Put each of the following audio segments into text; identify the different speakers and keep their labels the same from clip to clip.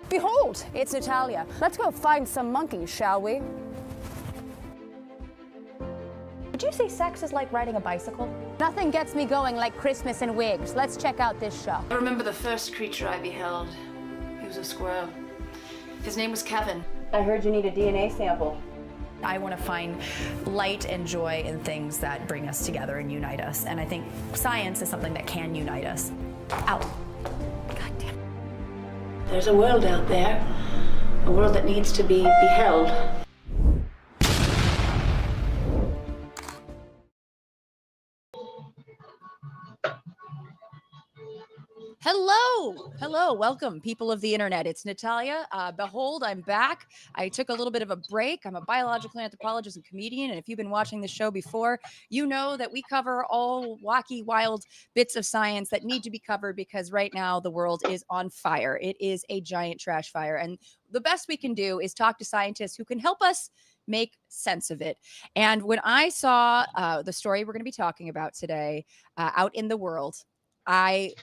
Speaker 1: Behold, it's Natalia. Let's go find some monkeys, shall we?
Speaker 2: Would you say sex is like riding a bicycle?
Speaker 1: Nothing gets me going like Christmas and wigs. Let's check out this show.
Speaker 3: I remember the first creature I beheld. He was a squirrel. His name was Kevin.
Speaker 4: I heard you need a DNA sample.
Speaker 2: I want to find light and joy in things that bring us together and unite us. And I think science is something that can unite us. Ow. God damn.
Speaker 3: There's a world out there, a world that needs to be beheld.
Speaker 2: Hello, welcome, people of the internet. It's Natalia. Behold, I'm back. I took a little bit of a break. I'm a biological anthropologist and comedian, and if you've been watching the show before, you know that we cover all wacky, wild bits of science that need to be covered because right now the world is on fire. It is a giant trash fire, and the best we can do is talk to scientists who can help us make sense of it. And when I saw the story we're going to be talking about today out in the world, I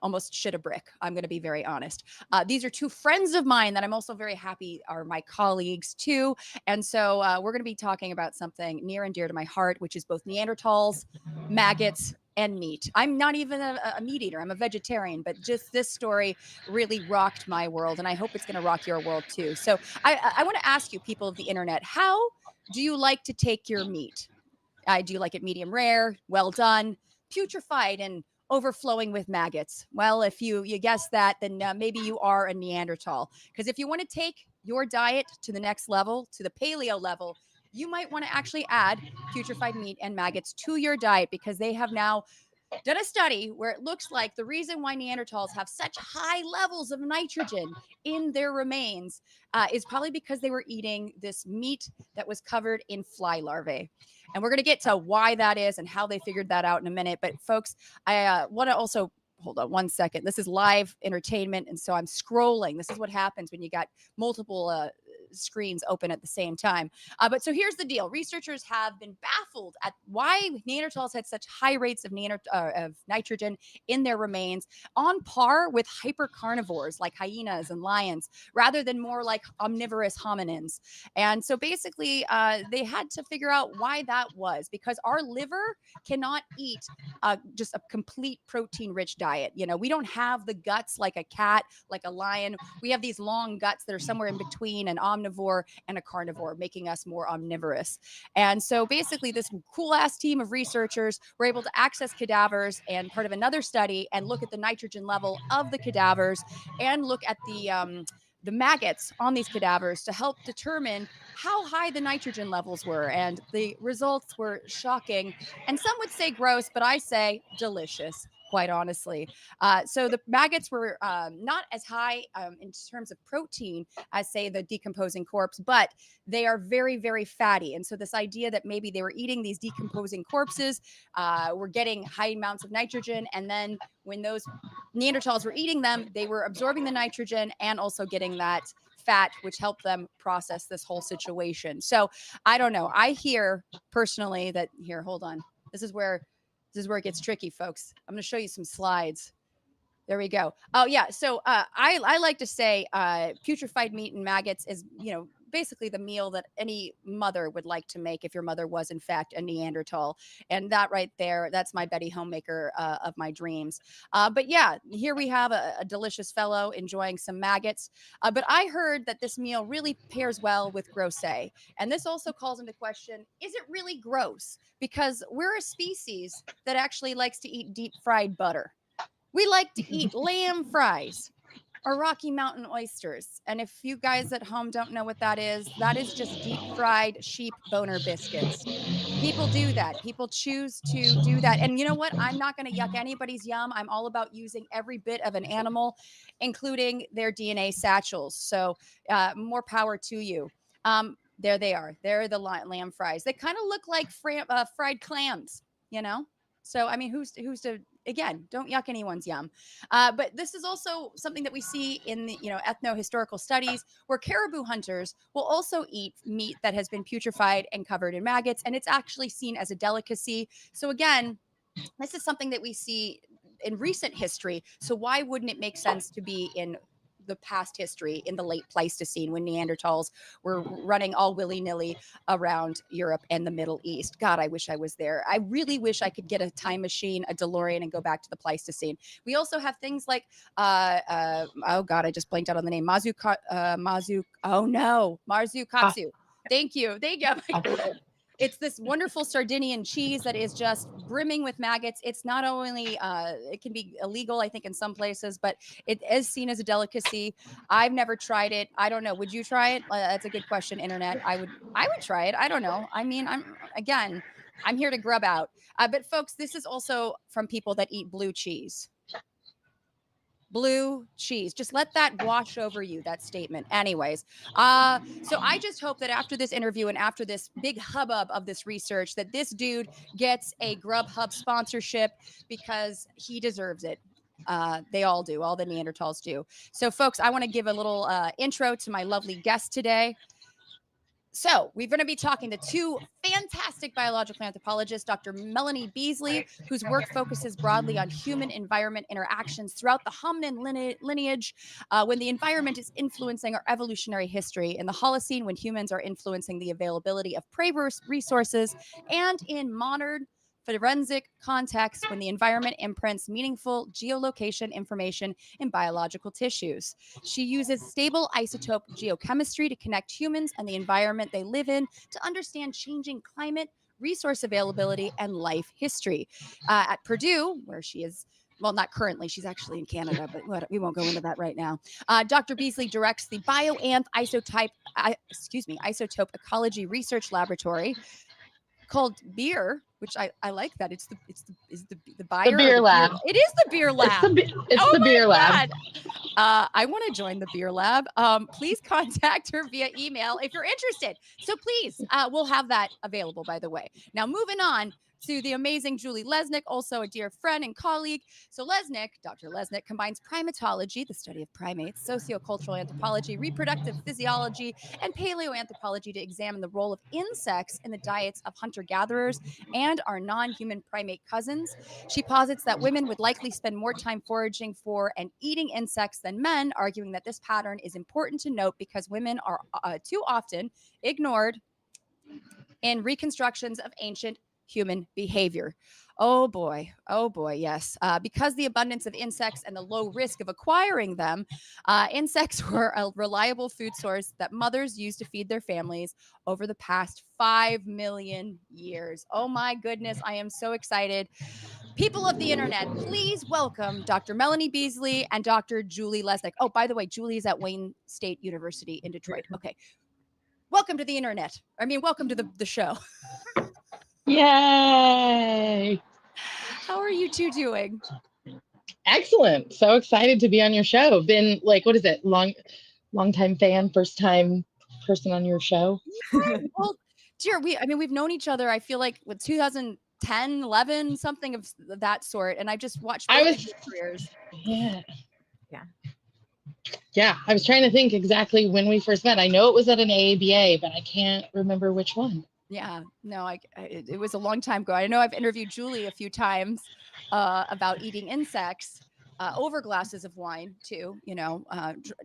Speaker 2: almost shit a brick. I'm going to be very honest. These are two friends of mine that I'm also very happy are my colleagues too. And so we're going to be talking about something near and dear to my heart, which is both Neanderthals, maggots, and meat. I'm not even a meat eater. I'm a vegetarian, but just this story really rocked my world. And I hope it's going to rock your world too. So I want to ask you, people of the internet, how do you like to take your meat? Do you like it medium rare, well done, putrefied, and overflowing with maggots? Well, if you guess that, then maybe you are a Neanderthal. Because if you want to take your diet to the next level, to the paleo level, you might want to actually add putrefied meat and maggots to your diet, because they have now done a study where it looks like the reason why Neanderthals have such high levels of nitrogen in their remains is probably because they were eating this meat that was covered in fly larvae. And we're going to get to why that is and how they figured that out in a minute. But folks, I want to also hold on one second. This is live entertainment. And so I'm scrolling. This is what happens when you got multiple screens open at the same time. But so here's the deal. Researchers have been baffled at why Neanderthals had such high rates of nitrogen in their remains, on par with hypercarnivores like hyenas and lions, rather than more like omnivorous hominins. And so basically, they had to figure out why that was, because our liver cannot eat just a complete protein-rich diet. You know, we don't have the guts like a cat, like a lion. We have these long guts that are somewhere in between an omnivore and a carnivore, making us more omnivorous. And so basically this cool ass team of researchers were able to access cadavers and part of another study and look at the nitrogen level of the cadavers and look at the maggots on these cadavers to help determine how high the nitrogen levels were. And the results were shocking. And some would say gross, but I say delicious, quite honestly. So the maggots were not as high in terms of protein as, say, the decomposing corpse, but they are very, very fatty. And so this idea that maybe they were eating these decomposing corpses, were getting high amounts of nitrogen, and then when those Neanderthals were eating them, they were absorbing the nitrogen and also getting that fat, which helped them process this whole situation. So I don't know. I hear personally that here, hold on. This is where it gets tricky, folks. I'm going to show you some slides. There we go. Oh yeah. So I like to say putrefied meat and maggots is, basically the meal that any mother would like to make if your mother was in fact a Neanderthal. And that right there, that's my Betty homemaker of my dreams. But yeah, here we have a delicious fellow enjoying some maggots. But I heard that this meal really pairs well with grosse. And this also calls into question, is it really gross? Because we're a species that actually likes to eat deep fried butter. We like to eat lamb fries or Rocky Mountain oysters. And if you guys at home don't know what that is just deep fried sheep boner biscuits. People do that. People choose to do that. And you know what? I'm not going to yuck anybody's yum. I'm all about using every bit of an animal, including their DNA satchels. So more power to you. There they are. They're the lamb fries. They kind of look like fried clams, So, I mean, who's to, again, don't yuck anyone's yum. But this is also something that we see in the, ethnohistorical studies where caribou hunters will also eat meat that has been putrefied and covered in maggots. And it's actually seen as a delicacy. So again, this is something that we see in recent history. So why wouldn't it make sense to be in the past history in the late Pleistocene when Neanderthals were running all willy-nilly around Europe and the Middle East. God, I wish I was there. I really wish I could get a time machine, a DeLorean, and go back to the Pleistocene. We also have things like, oh God, I just blanked out on the name, Marzukatsu. Thank you. It's this wonderful Sardinian cheese that is just brimming with maggots. It's not only, it can be illegal, I think, in some places, but it is seen as a delicacy. I've never tried it. I don't know. Would you try it? That's a good question, internet. I would try it. I don't know. I mean, I'm here to grub out. But folks, this is also from people that eat blue cheese. Blue cheese. Just let that wash over you, that statement. Anyways, so I just hope that after this interview and after this big hubbub of this research, that this dude gets a Grubhub sponsorship because he deserves it. They all do. All the Neanderthals do. So, folks, I want to give a little intro to my lovely guest today. So we're going to be talking to two fantastic biological anthropologists, Dr. Melanie Beasley, whose work focuses broadly on human-environment interactions throughout the hominin lineage, when the environment is influencing our evolutionary history, in the Holocene when humans are influencing the availability of prey resources, and in modern forensic context when the environment imprints meaningful geolocation information in biological tissues. She uses stable isotope geochemistry to connect humans and the environment they live in to understand changing climate, resource availability, and life history. At Purdue, where she is, well, not currently, she's actually in Canada, but we won't go into that right now. Dr. Beasley directs the Bioanth Isotope Ecology Research Laboratory called Beer, which I like that. It's the buyer.
Speaker 5: The beer lab.
Speaker 2: It is the beer lab.
Speaker 5: It's the beer lab.
Speaker 2: I want to join the beer lab. Please contact her via email if you're interested. So please, we'll have that available, by the way. Now, moving on to the amazing Julie Lesnik, also a dear friend and colleague. So Lesnik, Dr. Lesnik, combines primatology, the study of primates, sociocultural anthropology, reproductive physiology, and paleoanthropology to examine the role of insects in the diets of hunter-gatherers and our non-human primate cousins. She posits that women would likely spend more time foraging for and eating insects than men, arguing that this pattern is important to note because women are too often ignored in reconstructions of ancient human behavior. Oh boy, yes. Because the abundance of insects and the low risk of acquiring them, insects were a reliable food source that mothers used to feed their families over the past 5 million years. Oh my goodness, I am so excited. People of the internet, please welcome Dr. Melanie Beasley and Dr. Julie Lesnik. Oh, by the way, Julie is at Wayne State University in Detroit. Okay. Welcome to the internet. I mean, welcome to the show.
Speaker 5: Yay!
Speaker 2: How are you two doing?
Speaker 5: Excellent. So excited to be on your show. Been like, what is it? Long time fan, first time person on your show.
Speaker 2: Yeah, well, dear, we've known each other, I feel like with 2010, 11, something of that sort. And I just watched both your careers.
Speaker 5: Yeah. I was trying to think exactly when we first met. I know it was at an AABA, but I can't remember which one.
Speaker 2: Yeah, no, it was a long time ago. I know I've interviewed Julie a few times about eating insects over glasses of wine too,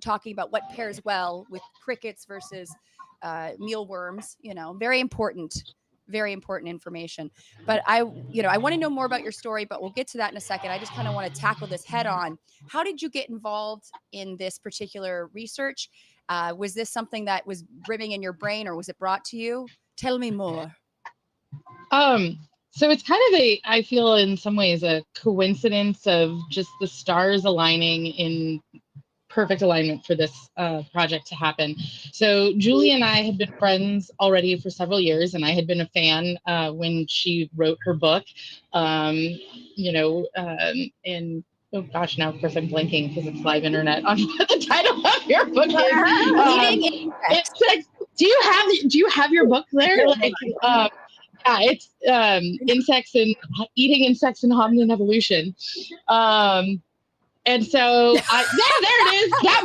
Speaker 2: talking about what pairs well with crickets versus mealworms, very important information. But I want to know more about your story, but we'll get to that in a second. I just kind of want to tackle this head on. How did you get involved in this particular research? Was this something that was brimming in your brain, or was it brought to you? Tell me more.
Speaker 5: So it's kind of I feel in some ways a coincidence of just the stars aligning in perfect alignment for this project to happen. So Julie and I had been friends already for several years, and I had been a fan when she wrote her book, and oh gosh, now of course I'm blanking because it's live internet on what the title of your book is. Do you have your book there? Like, it's insects and eating insects and hominin evolution. And so there it is, that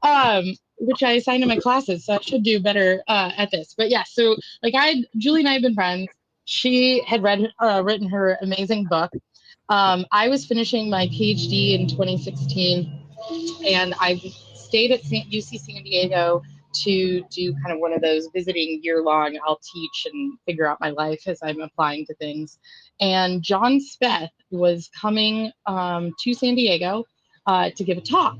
Speaker 5: book, which I assigned to my classes, so I should do better at this. But yeah, so like Julie and I have been friends. She had written her amazing book. I was finishing my PhD in 2016. And I've stayed at UC San Diego to do kind of one of those visiting year-long, I'll teach and figure out my life as I'm applying to things. And John Speth was coming to San Diego to give a talk.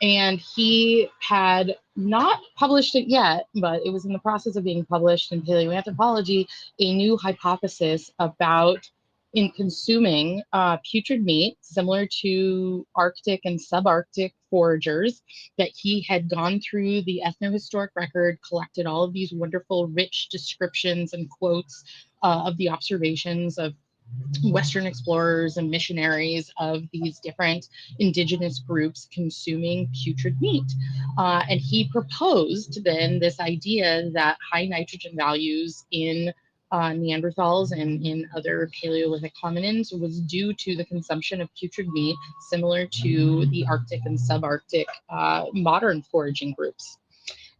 Speaker 5: And he had not published it yet, but it was in the process of being published in Paleoanthropology, a new hypothesis about in consuming putrid meat, similar to Arctic and subarctic foragers, that he had gone through the ethnohistoric record, collected all of these wonderful, rich descriptions and quotes of the observations of Western explorers and missionaries of these different indigenous groups consuming putrid meat. And he proposed then this idea that high nitrogen values in Neanderthals and in other Paleolithic hominins was due to the consumption of putrid meat, similar to the Arctic and subarctic modern foraging groups.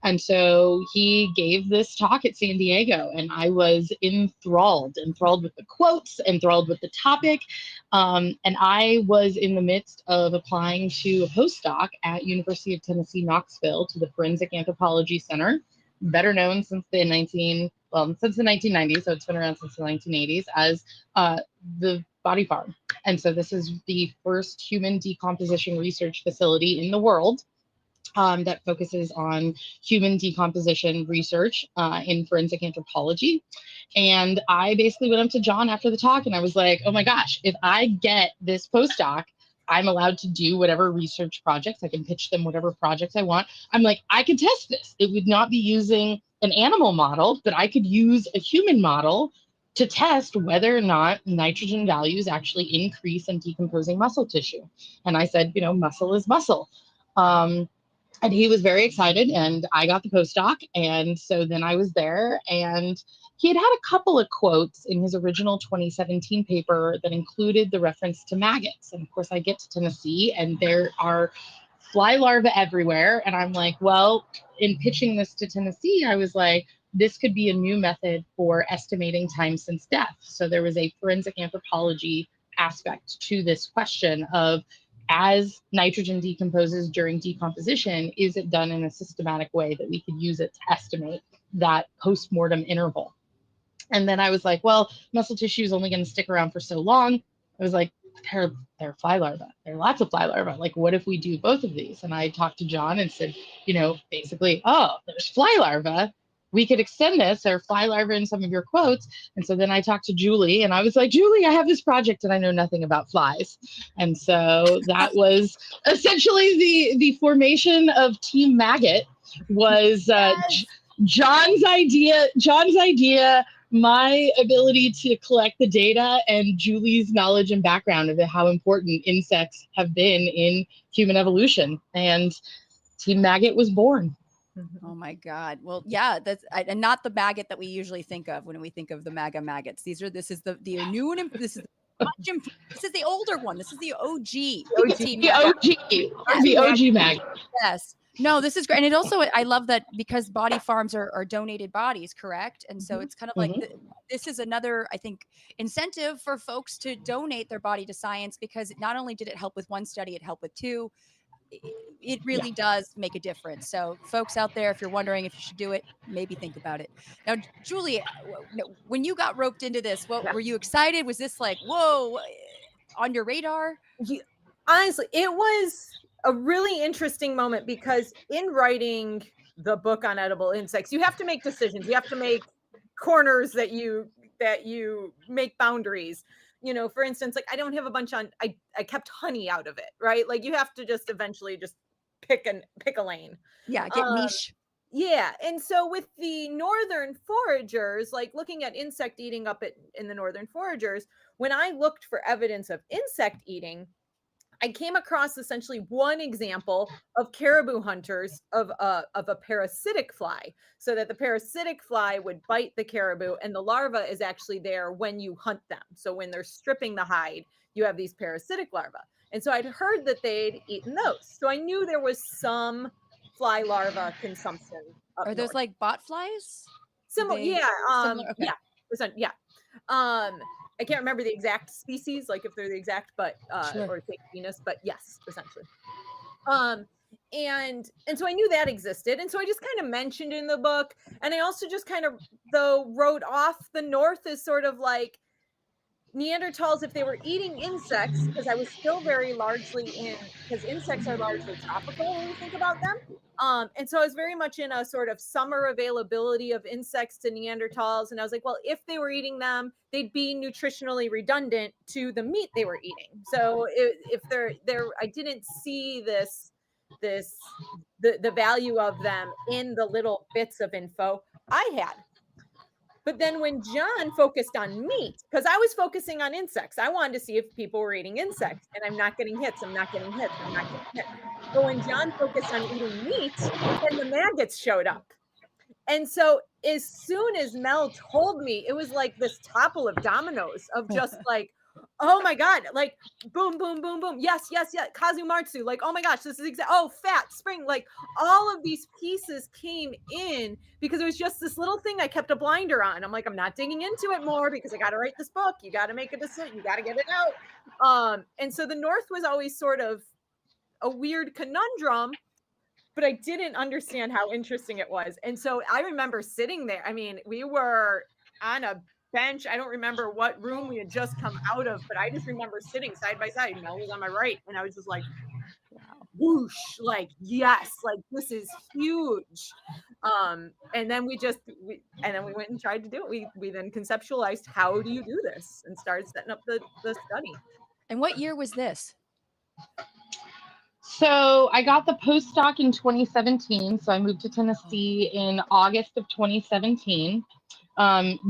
Speaker 5: And so he gave this talk at San Diego, and I was enthralled with the quotes, enthralled with the topic. And I was in the midst of applying to a postdoc at University of Tennessee, Knoxville, to the Forensic Anthropology Center, better known since the 1990s, so it's been around since the 1980s, as the Body Farm. And so this is the first human decomposition research facility in the world that focuses on human decomposition research in forensic anthropology. And I basically went up to John after the talk and I was like, oh my gosh, if I get this postdoc, I'm allowed to do whatever research projects. I can pitch them whatever projects I want. I'm like, I could test this. It would not be using an animal model, but I could use a human model to test whether or not nitrogen values actually increase in decomposing muscle tissue. And I said, muscle is muscle. And he was very excited, and I got the postdoc. And so then I was there, and he had a couple of quotes in his original 2017 paper that included the reference to maggots. And of course, I get to Tennessee, and there are fly larvae everywhere. And I'm like, well, in pitching this to Tennessee, I was like, this could be a new method for estimating time since death. So there was a forensic anthropology aspect to this question of, as nitrogen decomposes during decomposition, is it done in a systematic way that we could use it to estimate that post-mortem interval? And then I was like, well, muscle tissue is only going to stick around for so long. I was like, there are fly larvae. There are lots of fly larvae. Like, what if we do both of these? And I talked to John and said, basically, there's fly larvae. We could extend this. There are fly larvae in some of your quotes. And so then I talked to Julie and I was like, Julie, I have this project and I know nothing about flies. And so that was essentially the formation of Team Maggot was John's idea, my ability to collect the data, and Julie's knowledge and background of how important insects have been in human evolution. And Team Maggot was born.
Speaker 2: Oh my God. Well, yeah, and not the maggot that we usually think of when we think of the maggots. This is the new one. This is the older one. This is the OG.
Speaker 5: The OG maggot.
Speaker 2: Yes. No, this is great. And it also, I love that because body farms are donated bodies, correct? And so it's kind of like, this is another, I think, incentive for folks to donate their body to science, because not only did it help with one study, it helped with two. It really does make a difference. So folks out there, if you're wondering if you should do it, maybe think about it. Now, Julie, when you got roped into this, were you excited? Was this like, whoa, on your radar?
Speaker 6: Honestly, it was a really interesting moment, because in writing the book on edible insects, you have to make decisions. You have to make corners that you make boundaries. For instance, like I don't have a bunch on, I kept honey out of it, right? Like you have to just eventually just pick a lane.
Speaker 2: Yeah, get niche.
Speaker 6: Yeah. And so with the northern foragers, like looking at insect eating in the northern foragers, when I looked for evidence of insect eating, I came across essentially one example of caribou hunters of a parasitic fly, so that the parasitic fly would bite the caribou and the larva is actually there when you hunt them. So when they're stripping the hide, you have these parasitic larvae. And so I'd heard that they'd eaten those. So I knew there was some fly larva consumption.
Speaker 2: Are those like bot flies?
Speaker 6: Similar, yeah.
Speaker 2: Similar? Okay.
Speaker 6: Yeah. I can't remember the exact species, like if they're the exact, but or genus, but yes, essentially. And so I knew that existed, and so I just kind of mentioned in the book, and I also just kind of though wrote off the North as sort of like Neanderthals, if they were eating insects, because I was still very largely in, because insects are largely tropical when we think about them. And so I was very much in a sort of summer availability of insects to Neanderthals. And I was like, well, if they were eating them, they'd be nutritionally redundant to the meat they were eating. So if they're there, I didn't see the value of them in the little bits of info I had. But then when John focused on meat, because I was focusing on insects, I wanted to see if people were eating insects, and I'm not getting hits, I'm not getting hits, I'm not getting hits. But when John focused on eating meat, then the maggots showed up. And so as soon as Mel told me, it was like this topple of dominoes of just like, oh my God, like boom, boom, boom, boom. Yes, yes, yes. Kazumatsu, like, oh my gosh, this is exact. Oh, fat spring. Like all of these pieces came in because it was just this little thing I kept a blinder on. I'm like, I'm not digging into it more because I got to write this book. You got to make a decision. You got to get it out. And so the North was always sort of a weird conundrum, but I didn't understand how interesting it was. And so I remember sitting there. I mean, we were on a bench. I don't remember what room we had just come out of, but I just remember sitting side by side. Mel was on my right, and I was just like, whoosh, like, yes, like this is huge. And then we went and tried to do it. We then conceptualized, how do you do this, and started setting up the study.
Speaker 2: And what year was this?
Speaker 5: So I got the postdoc in 2017. So I moved to Tennessee in August of 2017.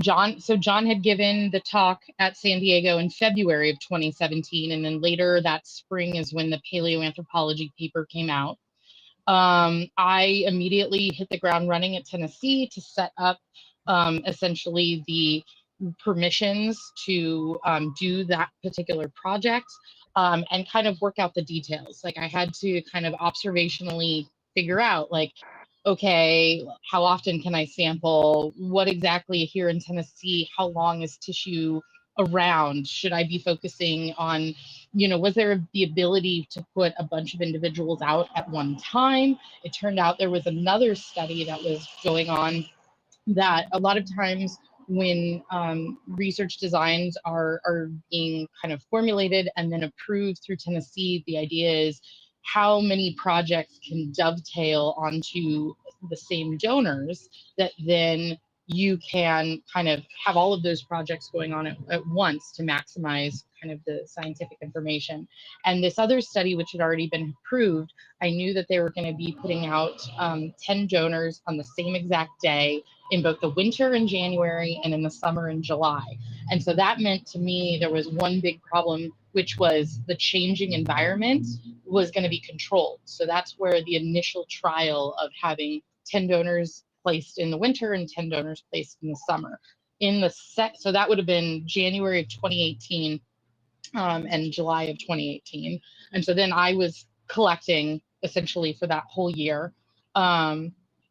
Speaker 5: John had given the talk at San Diego in February of 2017. And then later that spring is when the paleoanthropology paper came out. I immediately hit the ground running at Tennessee to set up essentially the permissions to do that particular project. And kind of work out the details. Like I had to kind of observationally figure out like, okay, how often can I sample? What exactly here in Tennessee, how long is tissue around? Should I be focusing on, was there the ability to put a bunch of individuals out at one time? It turned out there was another study that was going on that a lot of times when research designs are being kind of formulated and then approved through Tennessee, the idea is how many projects can dovetail onto the same donors that then you can kind of have all of those projects going on at once to maximize kind of the scientific information. And this other study, which had already been approved, I knew that they were going to be putting out 10 donors on the same exact day in both the winter in January and in the summer in July. And so that meant to me there was one big problem, which was the changing environment was going to be controlled. So that's where the initial trial of having 10 donors placed in the winter and 10 donors placed in the summer. So that would have been January of 2018 and July of 2018. And so then I was collecting essentially for that whole year,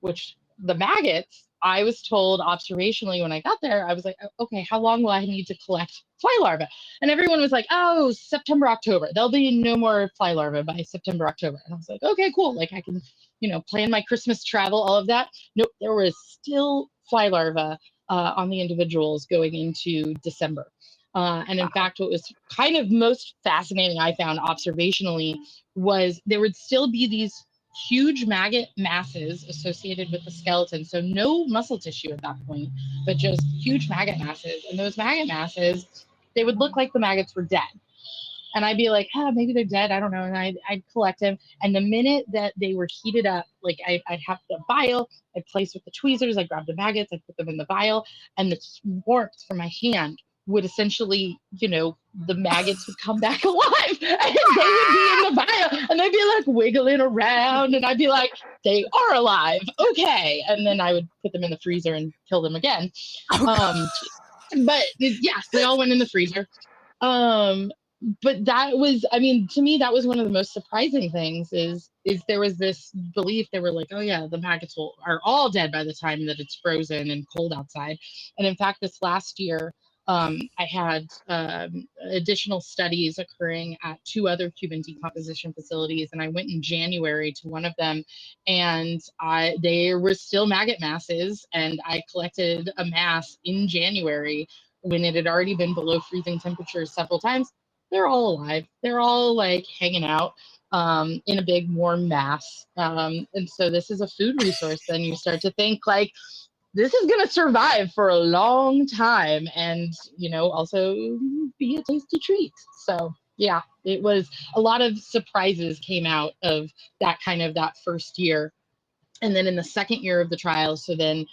Speaker 5: which the maggots, I was told observationally when I got there, I was like, okay, how long will I need to collect fly larvae? And everyone was like, oh, September, October. There'll be no more fly larvae by September, October. And I was like, okay, cool. Like I can, plan my Christmas travel, all of that. Nope, there was still fly larvae on the individuals going into December. And in fact, what was kind of most fascinating I found observationally was there would still be these huge maggot masses associated with the skeleton. So no muscle tissue at that point, but just huge maggot masses. And those maggot masses, they would look like the maggots were dead. And I'd be like, maybe they're dead. I don't know. And I'd collect them. And the minute that they were heated up, like I'd have the vial, I'd place with the tweezers, I'd grab the maggots, I'd put them in the vial, and the warmth from my hand would essentially, the maggots would come back alive and they would be in the vial and they'd be like wiggling around and I'd be like, they are alive. Okay. And then I would put them in the freezer and kill them again. But yes, they all went in the freezer. But that was, to me, that was one of the most surprising things is there was this belief, they were like, oh yeah, the maggots are all dead by the time that it's frozen and cold outside. And in fact, this last year, I had additional studies occurring at 2 other human decomposition facilities, and I went in January to one of them, and there were still maggot masses, and I collected a mass in January when it had already been below freezing temperatures several times. They're all alive. They're all like hanging out in a big warm mass. And so this is a food resource. Then you start to think like, this is going to survive for a long time and, you know, also be a tasty treat. So yeah, it was a lot of surprises came out of that first year. And then in the second year of the trial, so then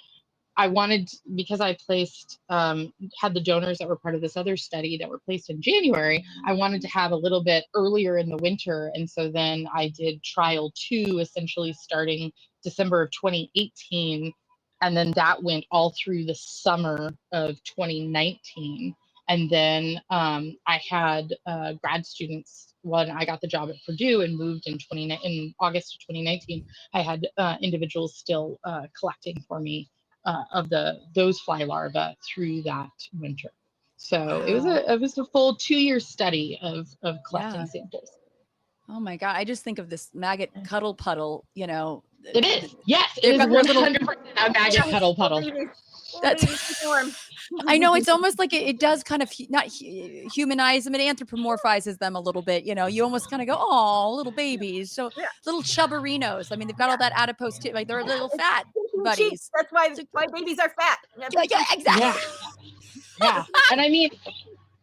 Speaker 5: I wanted, because I placed, had the donors that were part of this other study that were placed in January, I wanted to have a little bit earlier in the winter. And so then I did trial 2, essentially starting December of 2018. And then that went all through the summer of 2019. And then I had grad students when I got the job at Purdue and moved in August of 2019. I had individuals still collecting for me of those fly larvae through that winter. So wow. it was a full 2-year study of collecting samples.
Speaker 2: Oh my God. I just think of this maggot cuddle puddle, you know.
Speaker 5: It is. Yes, it is 100% a maggot cuddle puddle.
Speaker 2: That's I know, it's almost like it does kind of not humanize them, it anthropomorphizes them a little bit. You know, you almost kind of go, oh, little babies. So little chubberinos. I mean, they've got all that adipose too, like they're little fat buddies.
Speaker 6: That's why babies are fat.
Speaker 2: Yeah, exactly.
Speaker 5: Yeah. And I mean,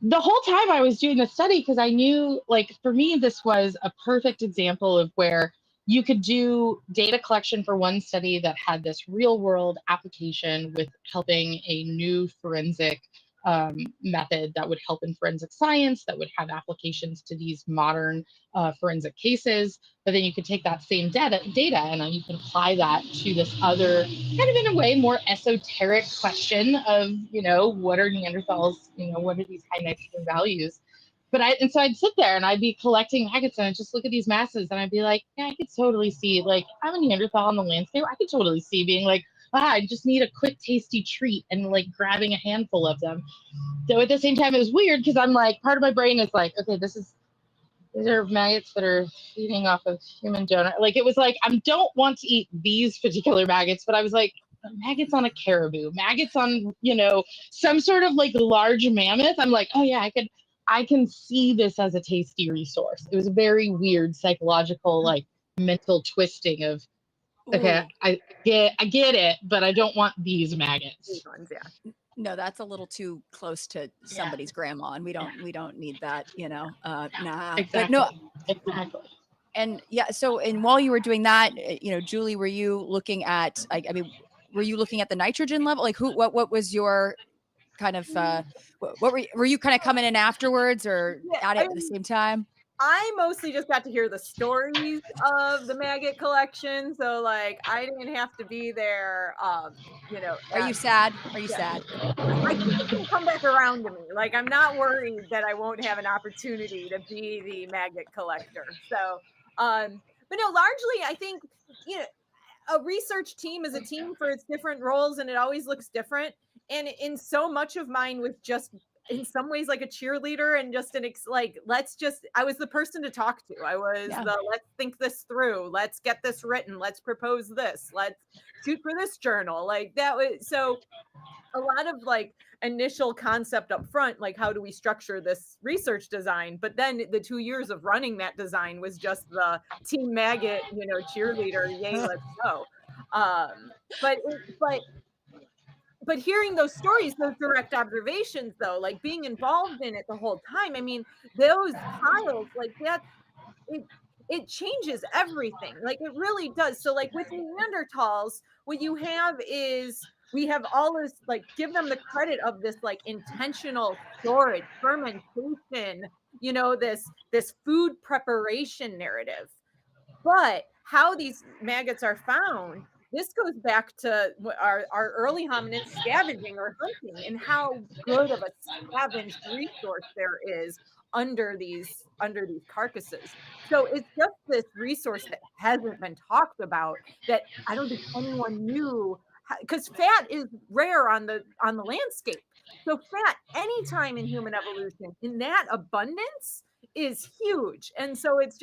Speaker 5: the whole time I was doing the study, because I knew, like, for me, this was a perfect example of where you could do data collection for one study that had this real world application with helping a new forensic method that would help in forensic science, that would have applications to these modern forensic cases. But then you could take that same data and you can apply that to this other kind of, in a way, more esoteric question of, you know, what are Neanderthals, you know, what are these high nitrogen values? So I'd sit there and I'd be collecting maggots and I'd just look at these masses and I'd be like, yeah, I could totally see, like, I'm a Neanderthal on the landscape. I could totally see being like, I just need a quick, tasty treat and like grabbing a handful of them. So at the same time, it was weird because I'm like, part of my brain is like, okay, these are maggots that are feeding off of human donor. Like, it was like, I don't want to eat these particular maggots, but I was like, maggots on a caribou, maggots on, you know, some sort of like large mammoth. I'm like, oh yeah, I can see this as a tasty resource. It was a very weird psychological, like, mental twisting of, okay, I get it, but I don't want these maggots.
Speaker 6: These ones, yeah.
Speaker 2: No, that's a little too close to somebody's grandma, and we don't need that, you know. Nah.
Speaker 5: Exactly.
Speaker 2: But no,
Speaker 5: exactly.
Speaker 2: And so, and while you were doing that, you know, Julie, were you looking at, I mean, were you looking at the nitrogen level? Like, what was your kind of what were you kind of coming in afterwards or at it at the same time?
Speaker 6: I mostly just got to hear the stories of the maggot collection, so like I didn't have to be there. You know,
Speaker 2: are you sad? Are you sad?
Speaker 6: I think it's gonna come back around to me. Like, I'm not worried that I won't have an opportunity to be the maggot collector. So, but no, largely I think, you know, a research team is a team for its different roles, and it always looks different. And in so much of mine was just, in some ways, like a cheerleader and just I was the person to talk to. I was let's think this through. Let's get this written. Let's propose this. Let's shoot for this journal. Like, that was, so a lot of like initial concept up front, like how do we structure this research design? But then the 2 years of running that design was just the team maggot, you know, cheerleader. Yay, let's go. But hearing those stories, those direct observations, though, like being involved in it the whole time, I mean, those trials, like that, it changes everything. Like, it really does. So like with Neanderthals, what you have is we have all this, like, give them the credit of this like intentional storage, fermentation, you know, this food preparation narrative. But how these maggots are found, this goes back to our early hominins scavenging or hunting, and how good of a scavenged resource there is under these carcasses. So it's just this resource that hasn't been talked about, that I don't think anyone knew because fat is rare on the landscape. So fat anytime in human evolution in that abundance is huge. And so it's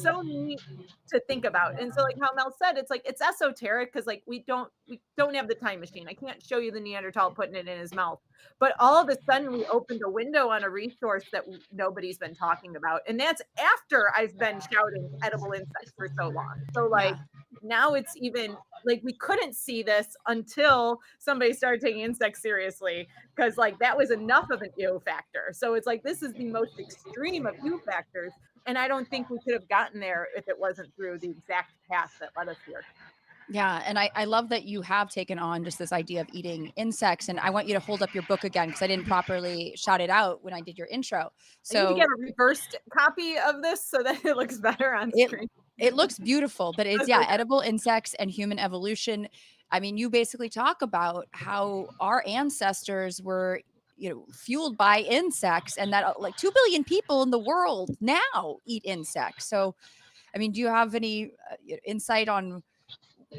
Speaker 6: so neat to think about. And so like how Mel said, it's like it's esoteric because like we don't have the time machine. I can't show you the Neanderthal putting it in his mouth. But all of a sudden we opened a window on a resource that nobody's been talking about. And that's after I've been shouting edible insects for so long. So like now it's even like we couldn't see this until somebody started taking insects seriously, because like that was enough of an ew factor. So it's like this is the most extreme of ew factors, and I don't think we could have gotten there if it wasn't through the exact path that led us here.
Speaker 2: Yeah, and I love that you have taken on just this idea of eating insects, and I want you to hold up your book again because I didn't properly shout it out when I did your intro.
Speaker 6: So I need to get a reversed copy of this so that it looks better on screen.
Speaker 2: It looks beautiful, but it's edible insects and human evolution. I mean, you basically talk about how our ancestors were, fueled by insects, and that like 2 billion people in the world now eat insects. So, I mean, do you have any insight on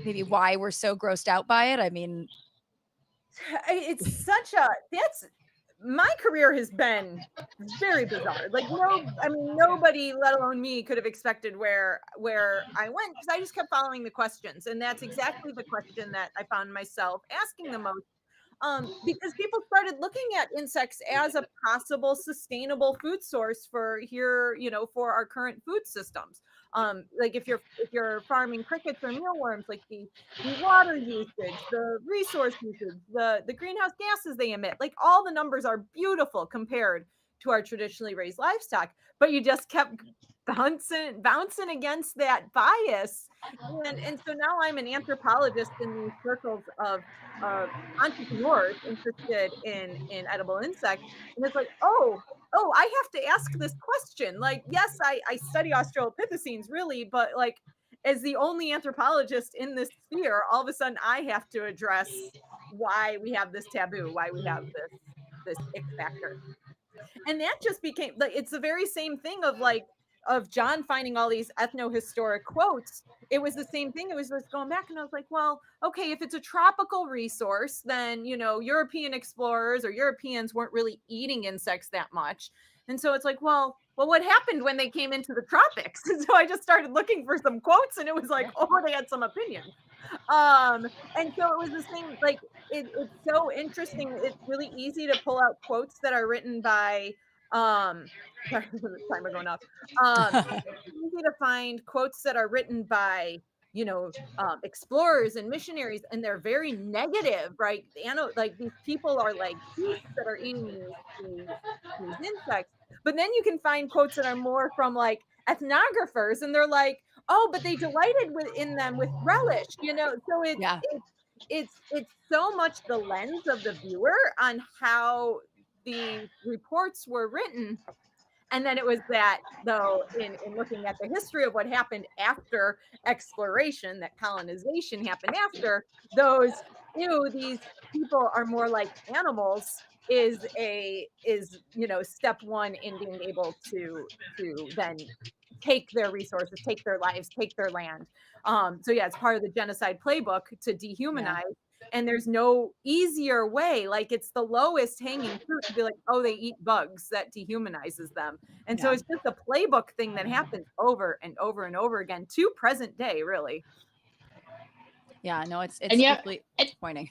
Speaker 2: maybe why we're so grossed out by it? I mean,
Speaker 6: it's my career has been very bizarre. Like nobody, let alone me, could have expected where I went, because I just kept following the questions. And that's exactly the question that I found myself asking the most. Because people started looking at insects as a possible sustainable food source for here, for our current food systems. Like if you're farming crickets or mealworms, like the water usage, the resource usage, the greenhouse gases they emit, like all the numbers are beautiful compared to our traditionally raised livestock, but you just kept bouncing against that bias. And so now I'm an anthropologist in these circles of entrepreneurs interested in edible insects. And it's like, oh, I have to ask this question. Like, yes, I study Australopithecines really, but like as the only anthropologist in this sphere, all of a sudden I have to address why we have this taboo, why we have this ick factor. And that just became like, it's the very same thing of John finding all these ethnohistoric quotes. It was the same thing. It was just going back, and I was like, well, okay, if it's a tropical resource, then, European explorers or Europeans weren't really eating insects that much. And so it's like, well, what happened when they came into the tropics? And so I just started looking for some quotes, and it was like, oh, they had some opinions. And so it was the same, like, it's so interesting. It's really easy to pull out quotes that are written by, sorry, the timer going off. It's easy to find quotes that are written by, explorers and missionaries, and they're very negative, right? Like these people are like beasts that are eating these insects. But then you can find quotes that are more from like ethnographers, and they're like, oh, but they delighted in them with relish, So it's so much the lens of the viewer on how the reports were written. And then it was that, though, in looking at the history of what happened after exploration, that colonization happened after, these people are more like animals is step one in being able to then take their resources, take their lives, take their land. So yeah, it's part of the genocide playbook to dehumanize. And there's no easier way. Like it's the lowest hanging fruit to be like, oh, they eat bugs. That dehumanizes them. And so it's just a playbook thing that happens over and over and over again to present day, really.
Speaker 2: Yeah, no, it's deeply disappointing.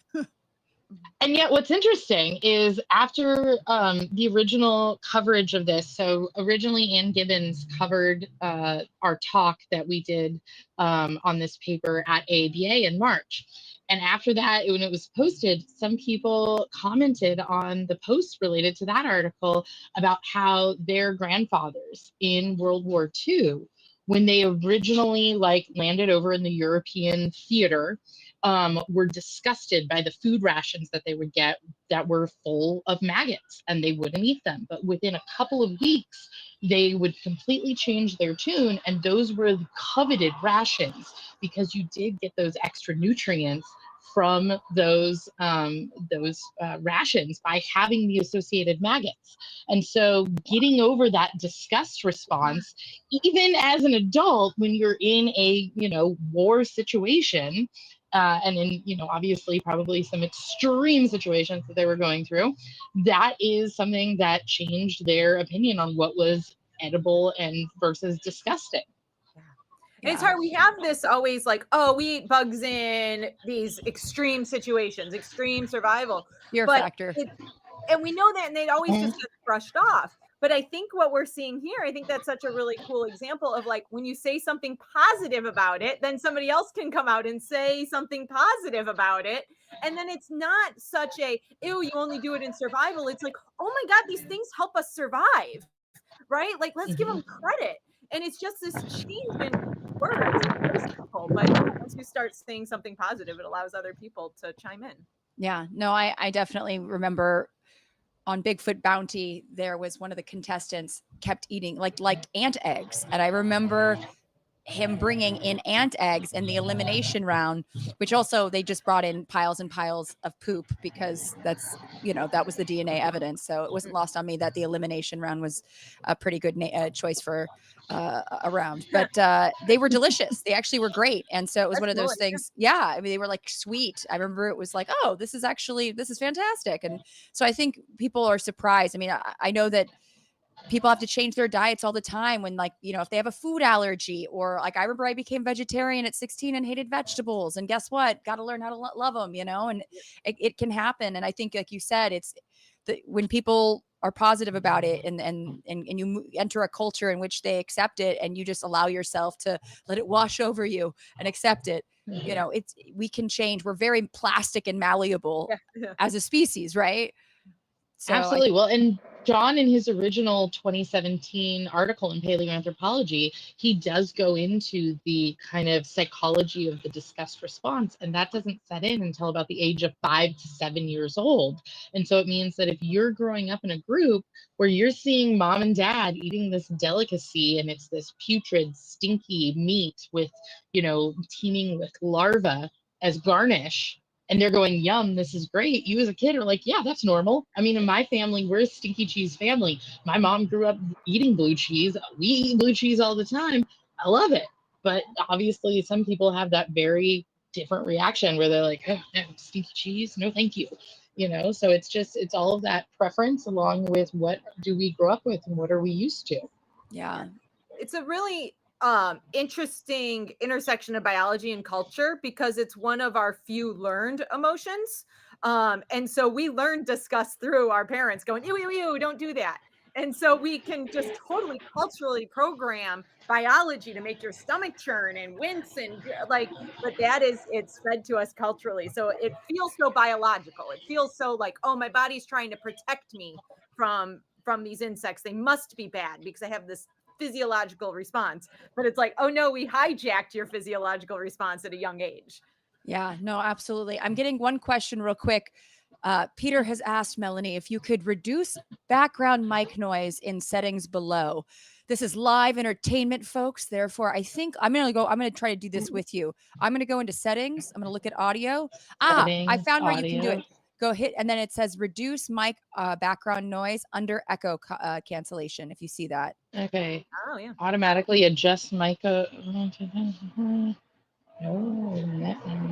Speaker 5: And yet what's interesting is after the original coverage of this, so originally Ann Gibbons covered our talk that we did on this paper at AABA in March. And after that, when it was posted, some people commented on the post related to that article about how their grandfathers in World War II, when they originally landed over in the European theater, were disgusted by the food rations that they would get that were full of maggots, and they wouldn't eat them. But within a couple of weeks, they would completely change their tune, and those were the coveted rations because you did get those extra nutrients from those rations by having the associated maggots. And so getting over that disgust response, even as an adult, when you're in a war situation, and in, obviously probably some extreme situations that they were going through, that is something that changed their opinion on what was edible and versus disgusting.
Speaker 6: And it's hard. We have this always like, oh, we eat bugs in these extreme situations, extreme survival.
Speaker 2: Fear
Speaker 6: but
Speaker 2: factor.
Speaker 6: And we know that, and they always just get brushed off. But I think what we're seeing here, I think that's such a really cool example of like when you say something positive about it, then somebody else can come out and say something positive about it. And then it's not such a, ew, you only do it in survival. It's like, oh my God, these things help us survive, right? Like, let's give them credit. And it's just this change in words. It's very simple, but once you start saying something positive, it allows other people to chime in.
Speaker 2: Yeah, no, I definitely remember on Bigfoot Bounty, there was one of the contestants kept eating like ant eggs. And I remember him bringing in ant eggs in the elimination round, which also they just brought in piles and piles of poop because that's, that was the DNA evidence. So it wasn't lost on me that the elimination round was a pretty good choice for a round, but they were delicious. They actually were great. And so it was one of those things. Yeah. I mean, they were like sweet. I remember it was like, oh, this is fantastic. And so I think people are surprised. I mean, I know that people have to change their diets all the time when if they have a food allergy, or like I remember I became vegetarian at 16 and hated vegetables, and guess what? Got to learn how to love them, and it can happen. And I think, like you said, it's when people are positive about it and you enter a culture in which they accept it, and you just allow yourself to let it wash over you and accept it. We can change. We're very plastic and malleable as a species, right? So
Speaker 5: absolutely. Well, and John, in his original 2017 article in Paleoanthropology, he does go into the kind of psychology of the disgust response, and that doesn't set in until about the age of 5 to 7 years old. And so it means that if you're growing up in a group where you're seeing mom and dad eating this delicacy, and it's this putrid, stinky meat with, teeming with larvae as garnish, and they're going, yum, this is great. You as a kid are like, yeah, that's normal. I mean, in my family, we're a stinky cheese family. My mom grew up eating blue cheese. We eat blue cheese all the time. I love it. But obviously, some people have that very different reaction where they're like, oh, no, stinky cheese? No, thank you. So it's all of that preference along with what do we grow up with and what are we used to?
Speaker 2: Yeah.
Speaker 6: It's a really interesting intersection of biology and culture, because it's one of our few learned emotions. And so we learn disgust through our parents going, ew, ew, ew, don't do that. And so we can just totally culturally program biology to make your stomach churn and wince and but it's fed to us culturally. So it feels so biological. It feels so like, oh, my body's trying to protect me from these insects. They must be bad because I have this physiological response. But it's like, oh no, we hijacked your physiological response at a young age.
Speaker 2: Yeah, no, absolutely. I'm getting one question real quick. Peter has asked Melanie if you could reduce background mic noise in settings below. This is live entertainment, folks. Therefore, I think I'm going to try to do this with you. I'm going to go into settings. I'm going to look at audio. I found where you can do it. Go hit, and then it says reduce mic background noise under echo cancellation, if you see that.
Speaker 5: Okay.
Speaker 6: Oh, yeah.
Speaker 5: Automatically adjust mic.
Speaker 2: I'm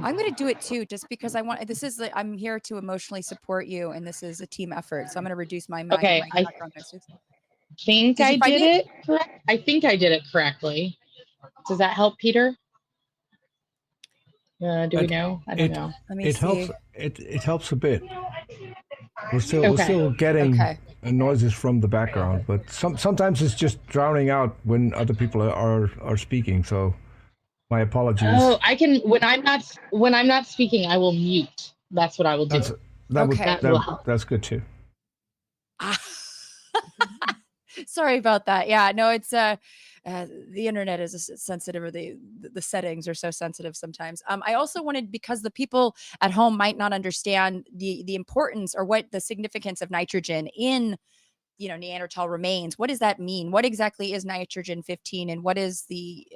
Speaker 2: going to do it too, just because I'm here to emotionally support you, and this is a team effort. So I'm going to reduce my mic.
Speaker 5: Okay. I think I did it correct. I think I did it correctly. Does that help, Peter? Do we know? I don't know.
Speaker 7: Let me see. It helps a bit. We're still getting noises from the background, but sometimes it's just drowning out when other people are speaking. So my apologies.
Speaker 5: Oh, I can when I'm not speaking, I will mute. That's what I will do.
Speaker 7: That's good too.
Speaker 2: Sorry about that. Yeah, no, it's the internet is sensitive, or the settings are so sensitive sometimes. I also wanted, because the people at home might not understand the importance or what the significance of nitrogen in Neanderthal remains. What does that mean? What exactly is nitrogen 15, and what is the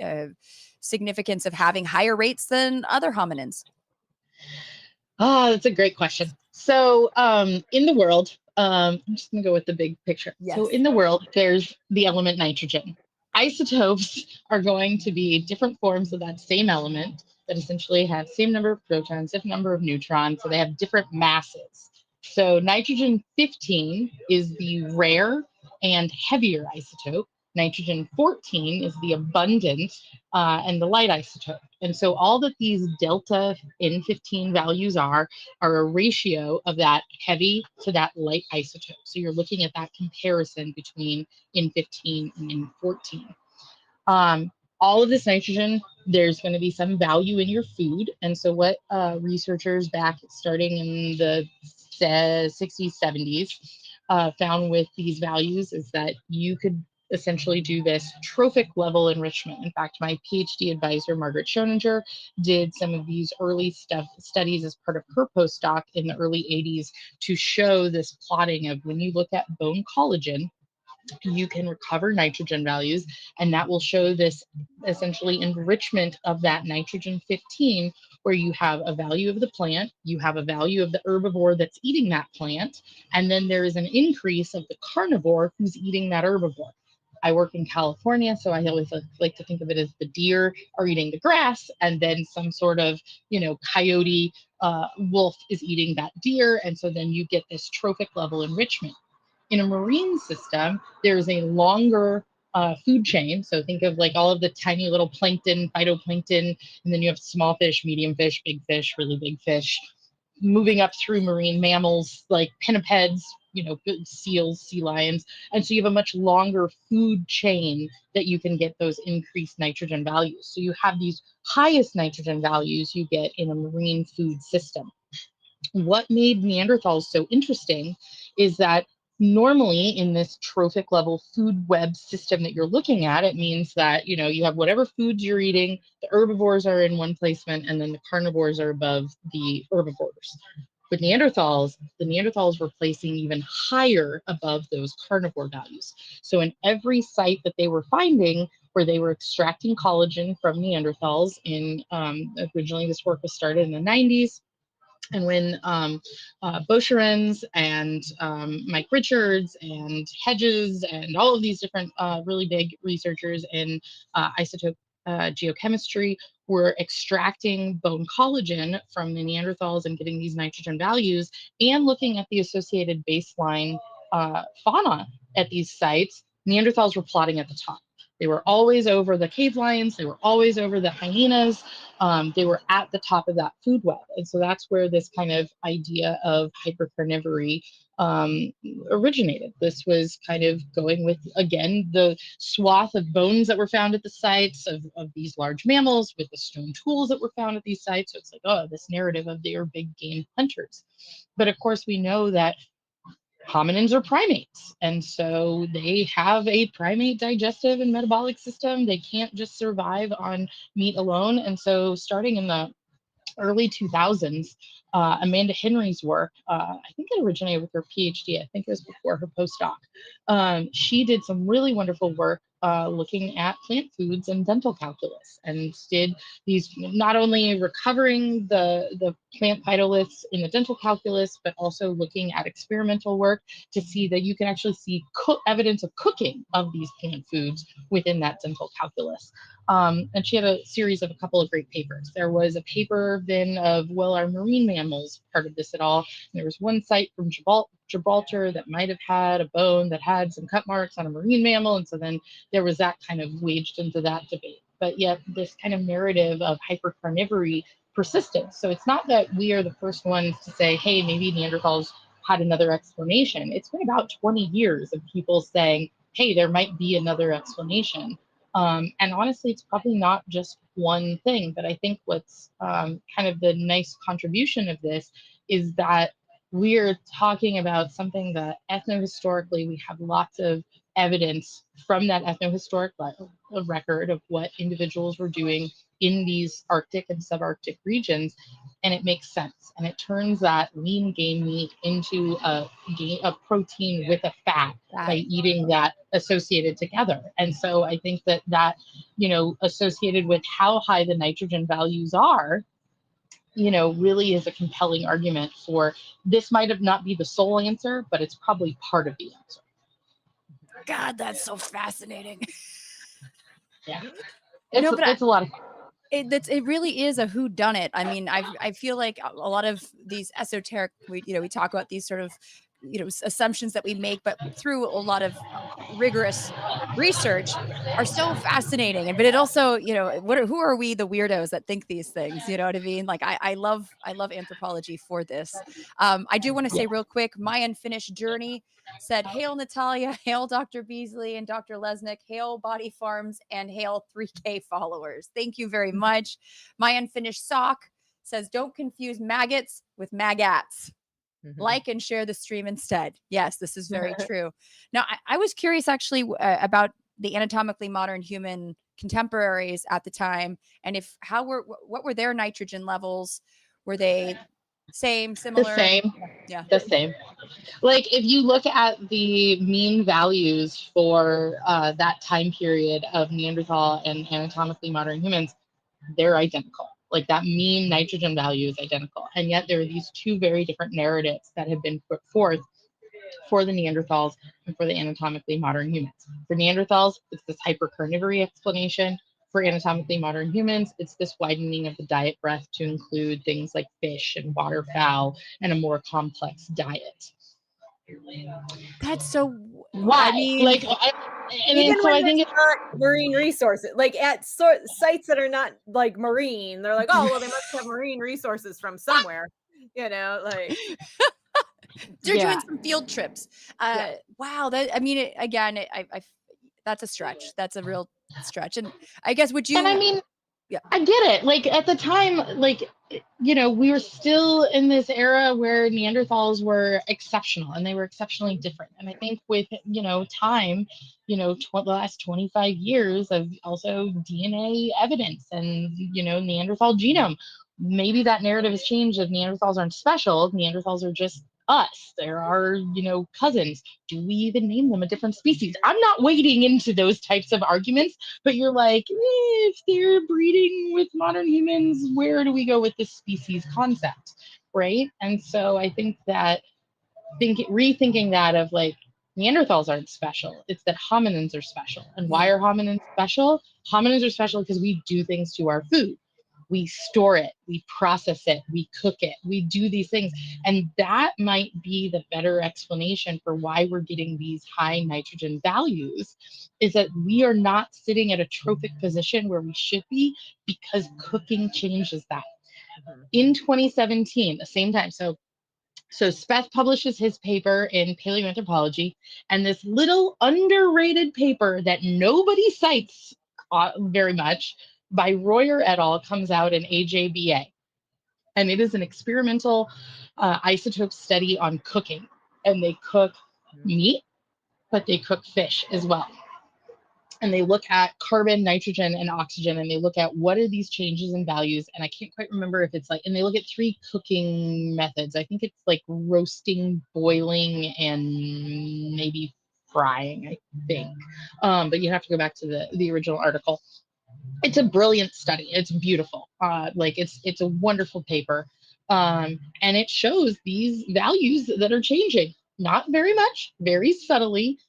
Speaker 2: significance of having higher rates than other hominins?
Speaker 5: Oh, that's a great question. So in the world, I'm just going to go with the big picture.
Speaker 2: Yes.
Speaker 5: So in the world, there's the element nitrogen. Isotopes are going to be different forms of that same element that essentially have same number of protons, different number of neutrons, so they have different masses. So nitrogen 15 is the rare and heavier isotope. Nitrogen 14 is the abundant and the light isotope. And so all that these delta N15 values are a ratio of that heavy to that light isotope. So you're looking at that comparison between N15 and N14. All of this nitrogen, there's going to be some value in your food. And so what researchers back starting in the 60s, 70s found with these values is that you could essentially do this trophic level enrichment. In fact, my PhD advisor, Margaret Schoninger, did some of these early studies as part of her postdoc in the early 80s to show this plotting of when you look at bone collagen, you can recover nitrogen values, and that will show this essentially enrichment of that nitrogen 15, where you have a value of the plant, you have a value of the herbivore that's eating that plant, and then there is an increase of the carnivore who's eating that herbivore. I work in California, so I always like to think of it as the deer are eating the grass, and then some sort of, coyote, wolf is eating that deer, and so then you get this trophic level enrichment. In a marine system, there's a longer food chain. So think of like all of the tiny little plankton, phytoplankton, and then you have small fish, medium fish, big fish, really big fish, moving up through marine mammals like pinnipeds, seals, sea lions. And so you have a much longer food chain that you can get those increased nitrogen values. So you have these highest nitrogen values you get in a marine food system. What made Neanderthals so interesting is that normally in this trophic level food web system that you're looking at, it means that, you have whatever foods you're eating, the herbivores are in one placement, and then the carnivores are above the herbivores. With Neanderthals, the Neanderthals were placing even higher above those carnivore values. So in every site that they were finding where they were extracting collagen from Neanderthals originally this work was started in the 90s, and when Bocherens and Mike Richards and Hedges and all of these different really big researchers in isotope geochemistry were extracting bone collagen from the Neanderthals and getting these nitrogen values and looking at the associated baseline fauna at these sites, Neanderthals were plotting at the top. They were always over the cave lions. They were always over the hyenas. They were at the top of that food web. And so that's where this kind of idea of hypercarnivory originated. This was kind of going with, again, the swath of bones that were found at the sites of these large mammals with the stone tools that were found at these sites. So it's like, oh, this narrative of they are big game hunters. But of course, we know that hominins are primates, and so they have a primate digestive and metabolic system. They can't just survive on meat alone. And so starting in the early 2000s, Amanda Henry's work, I think it originated with her PhD, I think it was before her postdoc. She did some really wonderful work looking at plant foods and dental calculus, and did these not only recovering the plant phytoliths in the dental calculus, but also looking at experimental work to see that you can actually see evidence of cooking of these plant foods within that dental calculus. And she had a series of a couple of great papers. There was a paper then of, well, are marine mammals part of this at all? And there was one site from Gibraltar that might have had a bone that had some cut marks on a marine mammal. And so then there was that kind of waged into that debate. But yet this kind of narrative of hypercarnivory persisted. So it's not that we are the first ones to say, hey, maybe Neanderthals had another explanation. It's been about 20 years of people saying, hey, there might be another explanation. And honestly, it's probably not just one thing, but I think what's kind of the nice contribution of this is that we're talking about something that ethnohistorically we have lots of evidence from that ethnohistoric record of what individuals were doing in these Arctic and subarctic regions, and it makes sense. And it turns that lean game meat into a protein with a fat by eating that associated together. And so I think that, associated with how high the nitrogen values are, really is a compelling argument for this might have not be the sole answer, but it's probably part of the answer.
Speaker 2: God, that's so fascinating.
Speaker 5: Yeah, it's a lot of fun.
Speaker 2: It really is a whodunit. I mean, I feel like a lot of these esoteric, we talk about these sort of assumptions that we make, but through a lot of rigorous research are so fascinating. But it also, who are we, the weirdos that think these things? You know what I mean? Like I love anthropology for this. I do want to say real quick, my unfinished journey said, hail Natalia, hail Dr. Beasley and Dr. Lesnik, hail Body Farms, and hail 3K followers. Thank you very much. My unfinished sock says, don't confuse maggots with maggots. Like and share the stream instead. Yes, this is very true. Now, I was curious actually about the anatomically modern human contemporaries at the time, and what were their nitrogen levels? Were they same, similar?
Speaker 5: The same.
Speaker 2: Yeah.
Speaker 5: The same. Like if you look at the mean values for that time period of Neanderthal and anatomically modern humans, they're identical. Like that mean nitrogen value is identical. And yet there are these two very different narratives that have been put forth for the Neanderthals and for the anatomically modern humans. For Neanderthals, it's this hypercarnivore explanation. For anatomically modern humans, it's this widening of the diet breadth to include things like fish and waterfowl and a more complex diet.
Speaker 2: That's so.
Speaker 5: Why?
Speaker 2: I mean,
Speaker 6: even when I think it's not marine resources, like at sites that are not like marine, they're like, oh well, they must have marine resources from somewhere, like
Speaker 2: they're doing some field trips. Wow, that I mean, that's a stretch. That's a real stretch. And I guess would you?
Speaker 5: And I mean,
Speaker 2: yeah,
Speaker 5: I get it. Like at the time, like we were still in this era where Neanderthals were exceptional and they were exceptionally different. And I think with time, the last 25 years of also DNA evidence and Neanderthal genome, maybe that narrative has changed. If Neanderthals aren't special, Neanderthals are just us. There are cousins. Do we even name them a different species? I'm not wading into those types of arguments, but you're like, if they're breeding with modern humans, where do we go with this species concept, right? And so I think that rethinking that of like Neanderthals aren't special, it's that hominins are special. And why are hominins special? Hominins are special because we do things to our food. We store it, we process it, we cook it, we do these things. And that might be the better explanation for why we're getting these high nitrogen values, is that we are not sitting at a trophic position where we should be because cooking changes that. In 2017, the same time, so Speth publishes his paper in Paleoanthropology, and this little underrated paper that nobody cites very much by Royer et al. Comes out in AJBA. And it is an experimental isotope study on cooking. And they cook meat, but they cook fish as well. And they look at carbon, nitrogen, and oxygen, and they look at what are these changes in values. And I can't quite remember if it's like, and they look at 3 cooking methods. I think it's like roasting, boiling, and maybe frying, I think. But you have to go back to the original article. It's a brilliant study. It's beautiful. It's a wonderful paper. And it shows these values that are changing. Not very much, very subtly,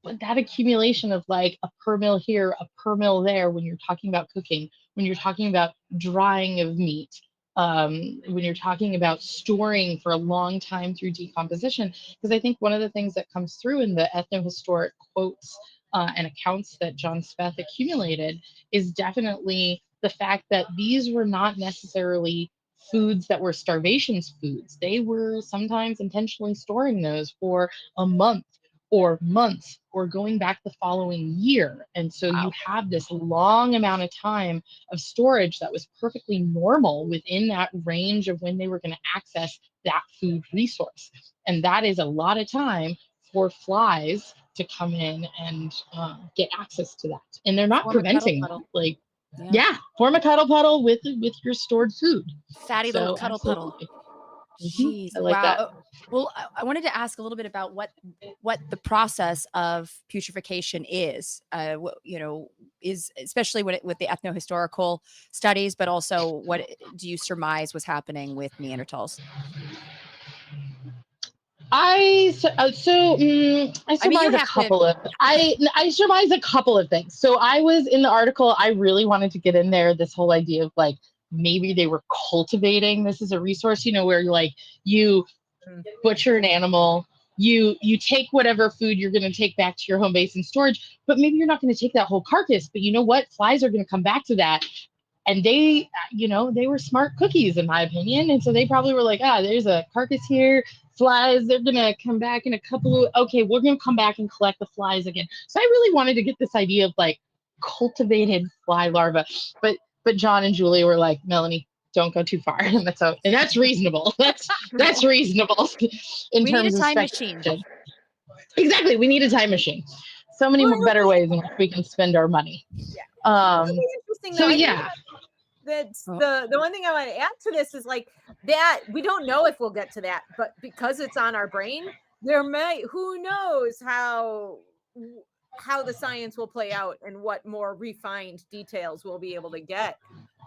Speaker 5: but that accumulation of like a per mil here, a per mil there, when you're talking about cooking, when you're talking about drying of meat, when you're talking about storing for a long time through decomposition, because I think one of the things that comes through in the ethnohistoric quotes and accounts that John Speth accumulated is definitely the fact that these were not necessarily foods that were starvations foods. They were sometimes intentionally storing those for a month or months or going back the following year. And so you have this long amount of time of storage that was perfectly normal within that range of when they were going to access that food resource. And that is a lot of time for flies to come in and get access to that. And they're not preventing them. Like, form a cuddle puddle with your stored food.
Speaker 2: Fatty little cuddle puddle. Jeez,
Speaker 5: I like that.
Speaker 2: Well, I wanted to ask a little bit about what the process of putrefaction is. Is especially with the ethnohistorical studies, but also what do you surmise was happening with Neanderthals?
Speaker 5: I surmise a couple of I surmise a couple of things. So I was in the article, I really wanted to get in there this whole idea of like maybe they were cultivating. This is a resource, you know, where like you butcher an animal, you take whatever food you're going to take back to your home base and storage, but maybe you're not going to take that whole carcass. But you know what? Flies are going to come back to that. And they, you know, they were smart cookies in my opinion. And so they probably were like, there's a carcass here. Flies, they're going to come back in a couple of, okay, we're going to come back and collect the flies again. So I really wanted to get this idea of like cultivated fly larvae. But John and Julie were like, Melanie, don't go too far. And that's reasonable. That's reasonable in terms of time machine. Exactly. We need a time machine. So many better ways in which we can spend our money.
Speaker 6: Yeah. So yeah. That's the one thing I want to add to this is like that we don't know if we'll get to that, but because it's on our brain, who knows how the science will play out and what more refined details we'll be able to get.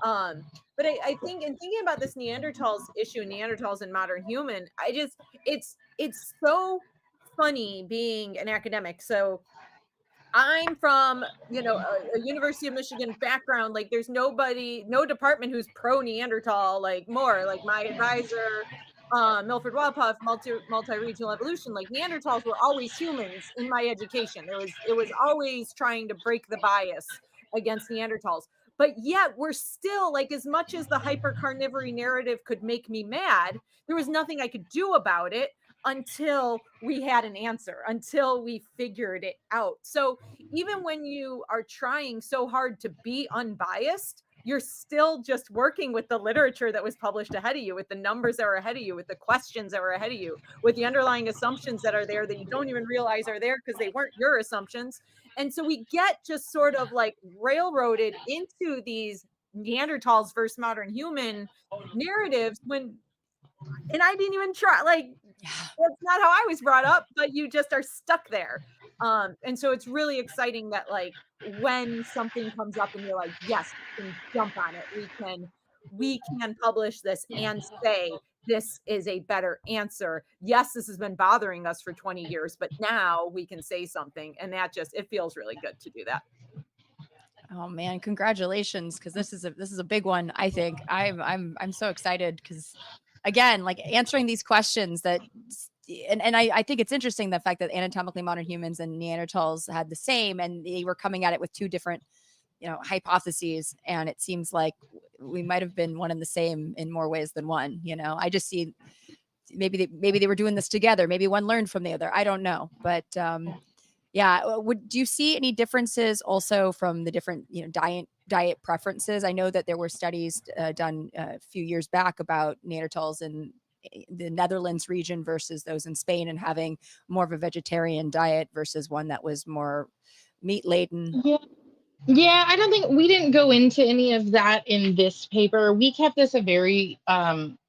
Speaker 6: But I think in thinking about this Neanderthals issue, Neanderthals and modern human, it's so funny being an academic. So I'm from, a University of Michigan background. Like there's no department who's pro Neanderthal, like more like my advisor, Milford Walpuff, multi-regional evolution. Like Neanderthals were always humans in my education. It was always trying to break the bias against Neanderthals. But yet we're still like, as much as the hypercarnivore narrative could make me mad, there was nothing I could do about it until we had an answer, until we figured it out. So even when you are trying so hard to be unbiased, you're still just working with the literature that was published ahead of you, with the numbers that were ahead of you, with the questions that were ahead of you, with the underlying assumptions that are there that you don't even realize are there because they weren't your assumptions. And so we get just sort of like railroaded into these Neanderthals versus modern human narratives and I didn't even try, like, that's not how I was brought up, but you just are stuck there. And so it's really exciting that like when something comes up and you're like, yes, we can jump on it. We can publish this and say this is a better answer. Yes, this has been bothering us for 20 years, but now we can say something, and it feels really good to do that.
Speaker 2: Oh man, congratulations, because this is a big one. I think I'm so excited because again, like answering these questions that and I think it's interesting the fact that anatomically modern humans and Neanderthals had the same, and they were coming at it with two different hypotheses, and it seems like we might have been one and the same in more ways than one. I just see maybe they were doing this together, maybe one learned from the other, I don't know, but yeah. Do you see any differences also from the different diet preferences? I know that there were studies done a few years back about Neanderthals in the Netherlands region versus those in Spain, and having more of a vegetarian diet versus one that was more meat laden.
Speaker 5: Yeah, I don't think we didn't go into any of that in this paper. We kept this a very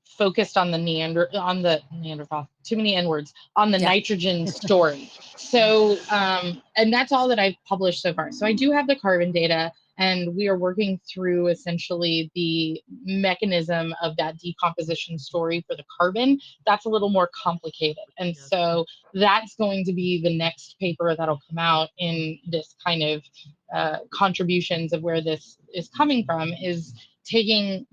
Speaker 5: focused on the Neanderthal, too many N words, on the nitrogen story. So, and that's all that I've published so far. So I do have the carbon data, and we are working through essentially the mechanism of that decomposition story for the carbon. That's a little more complicated. And so that's going to be the next paper that'll come out in this kind of contributions of where this is coming from, is taking,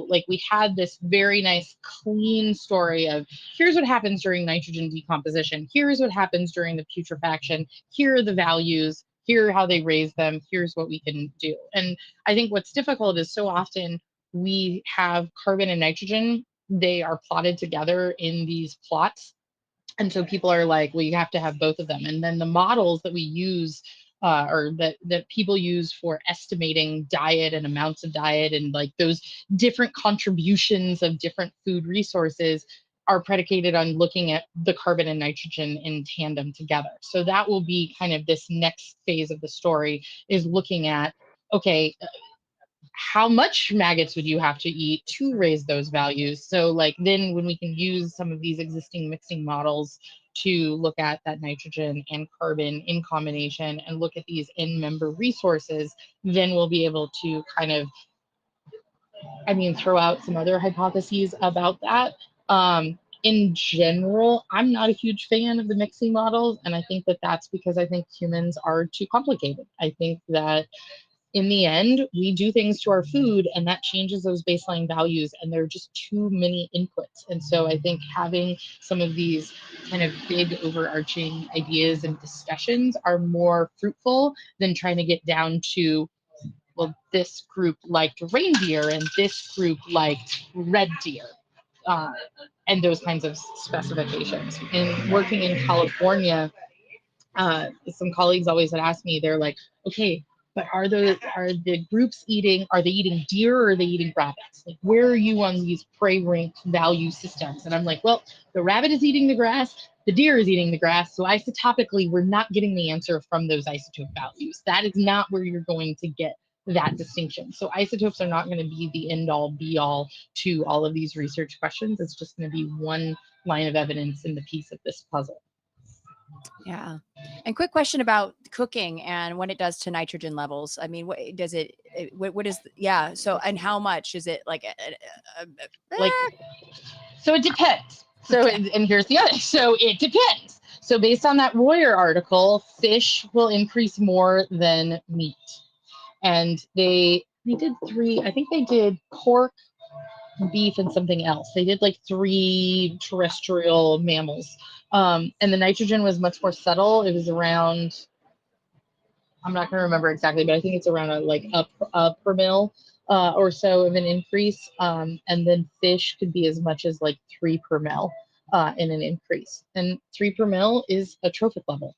Speaker 5: like we had this very nice clean story of here's what happens during nitrogen decomposition, here's what happens during the putrefaction, here are the values, here are how they raise them, here's what we can do. And I think what's difficult is so often we have carbon and nitrogen, they are plotted together in these plots. And so people are like, well, you have to have both of them. And then the models that we use or that people use for estimating diet and amounts of diet and like those different contributions of different food resources are predicated on looking at the carbon and nitrogen in tandem together. So that will be kind of this next phase of the story, is looking at, okay, how much maggots would you have to eat to raise those values? So like then when we can use some of these existing mixing models to look at that nitrogen and carbon in combination and look at these in-member resources, then we'll be able to kind of, throw out some other hypotheses about that. in general, I'm not a huge fan of the mixing models. And I think that that's because I think humans are too complicated. I think that in the end, we do things to our food and that changes those baseline values, and there are just too many inputs. And so I think having some of these kind of big overarching ideas and discussions are more fruitful than trying to get down to, well, this group liked reindeer and this group liked red deer. And those kinds of specifications. In working in California, some colleagues always had asked me, they're like, okay, but are the groups eating, are they eating deer or are they eating rabbits? Like, where are you on these prey rank value systems? And I'm like, well, the rabbit is eating the grass, the deer is eating the grass. So isotopically, we're not getting the answer from those isotope values. That is not where you're going to get that distinction. So isotopes are not going to be the end all be all to all of these research questions. It's just going to be one line of evidence in the piece of this puzzle.
Speaker 2: Yeah. And quick question about cooking and what it does to nitrogen levels. I mean, what does it, what is, yeah. So, and how much is it like,
Speaker 5: so it depends. So,
Speaker 2: okay.
Speaker 5: and here's the other, so it depends. So based on that Royer article, fish will increase more than meat. And they did three, I think they did pork, beef, and something else. They did like 3 terrestrial mammals. And the nitrogen was much more subtle. It was around, I'm not going to remember exactly, but I think it's around a per mil or so of an increase. And then fish could be as much as like 3 per mil in an increase. And 3 per mil is a trophic level.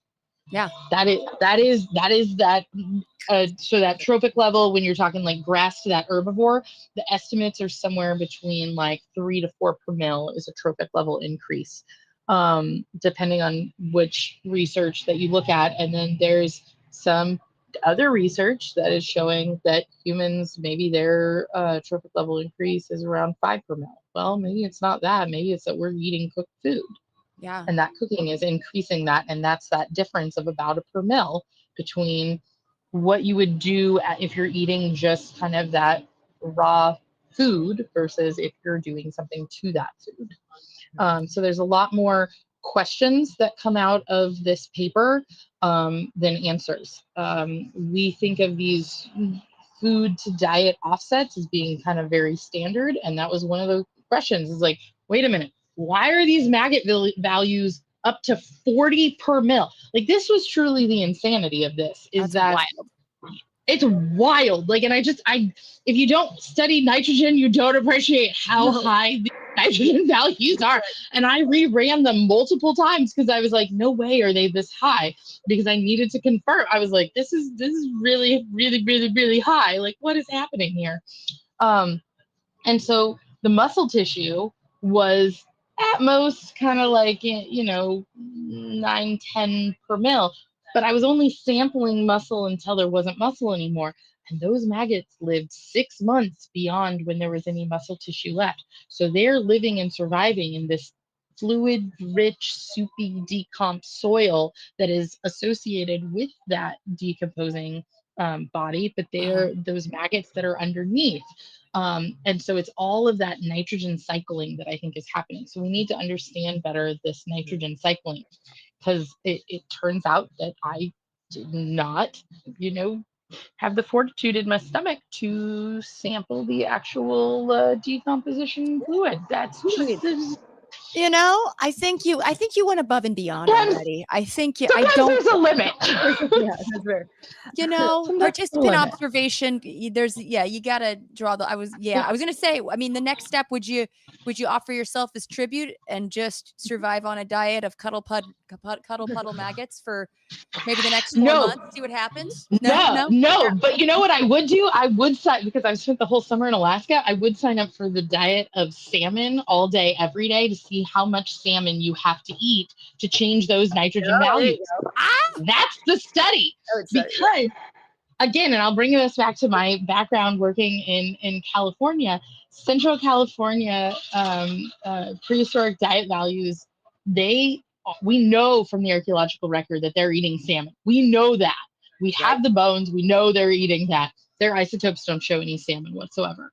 Speaker 2: Yeah,
Speaker 5: that is that. So that trophic level, when you're talking like grass to that herbivore, the estimates are somewhere between like 3 to 4 per mil is a trophic level increase, depending on which research that you look at. And then there's some other research that is showing that humans, maybe their trophic level increase is around 5 per mil. Well, maybe it's not that. Maybe it's that we're eating cooked food.
Speaker 2: Yeah.
Speaker 5: And that cooking is increasing that. And that's that difference of about a per mil between what you would do if you're eating just kind of that raw food versus if you're doing something to that food. So there's a lot more questions that come out of this paper than answers. We think of these food to diet offsets as being kind of very standard. And that was one of the questions, is like, wait a minute, why are these maggot values up to 40 per mil? Like, this was truly the insanity of this, is that wild. It's wild. Like, and if you don't study nitrogen, you don't appreciate how high the nitrogen values are. And I reran them multiple times because I was like, no way are they this high, because I needed to confirm. I was like, this is really, really, really, really high. Like, what is happening here? And so the muscle tissue was at most kind of like, 9, 10 per mil, but I was only sampling muscle until there wasn't muscle anymore. And those maggots lived 6 months beyond when there was any muscle tissue left. So they're living and surviving in this fluid, rich, soupy, decomp soil that is associated with that decomposing body, but they're those maggots that are underneath. And so it's all of that nitrogen cycling that I think is happening. So we need to understand better this nitrogen cycling, because it turns out that I did not, have the fortitude in my stomach to sample the actual decomposition fluid. That's just...
Speaker 2: I think you went above and beyond already. I think
Speaker 5: there's a limit.
Speaker 6: Yeah, that's fair.
Speaker 2: Participant observation. There's, you gotta draw the. I was gonna say. I mean, the next step, would you offer yourself as tribute and just survive on a diet of cuddle puddle maggots for maybe the next 4 months? See what happens.
Speaker 5: No. But you know what I would do? I would sign, because I've spent the whole summer in Alaska. I would sign up for the diet of salmon all day, every day, to see how much salmon you have to eat to change those nitrogen values. That's the study. Because, again, and I'll bring this back to my background working in California, Central California, prehistoric diet values, we know from the archaeological record that they're eating salmon. We know that. We have the bones. We know they're eating that. Their isotopes don't show any salmon whatsoever.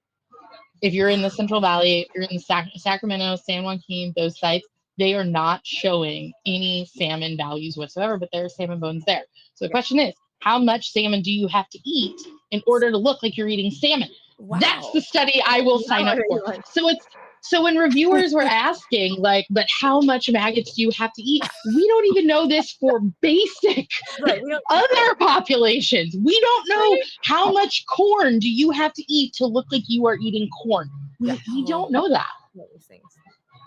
Speaker 5: If you're in the Central Valley, if you're in the Sacramento, San Joaquin, those sites, they are not showing any salmon values whatsoever, but there are salmon bones there. So the question is, how much salmon do you have to eat in order to look like you're eating salmon?
Speaker 2: Wow.
Speaker 5: That's the study I will sign up for. So when reviewers were asking, like, but how much maggots do you have to eat? We don't even know this for basic other populations. We don't know how much corn do you have to eat to look like you are eating corn. We don't know that.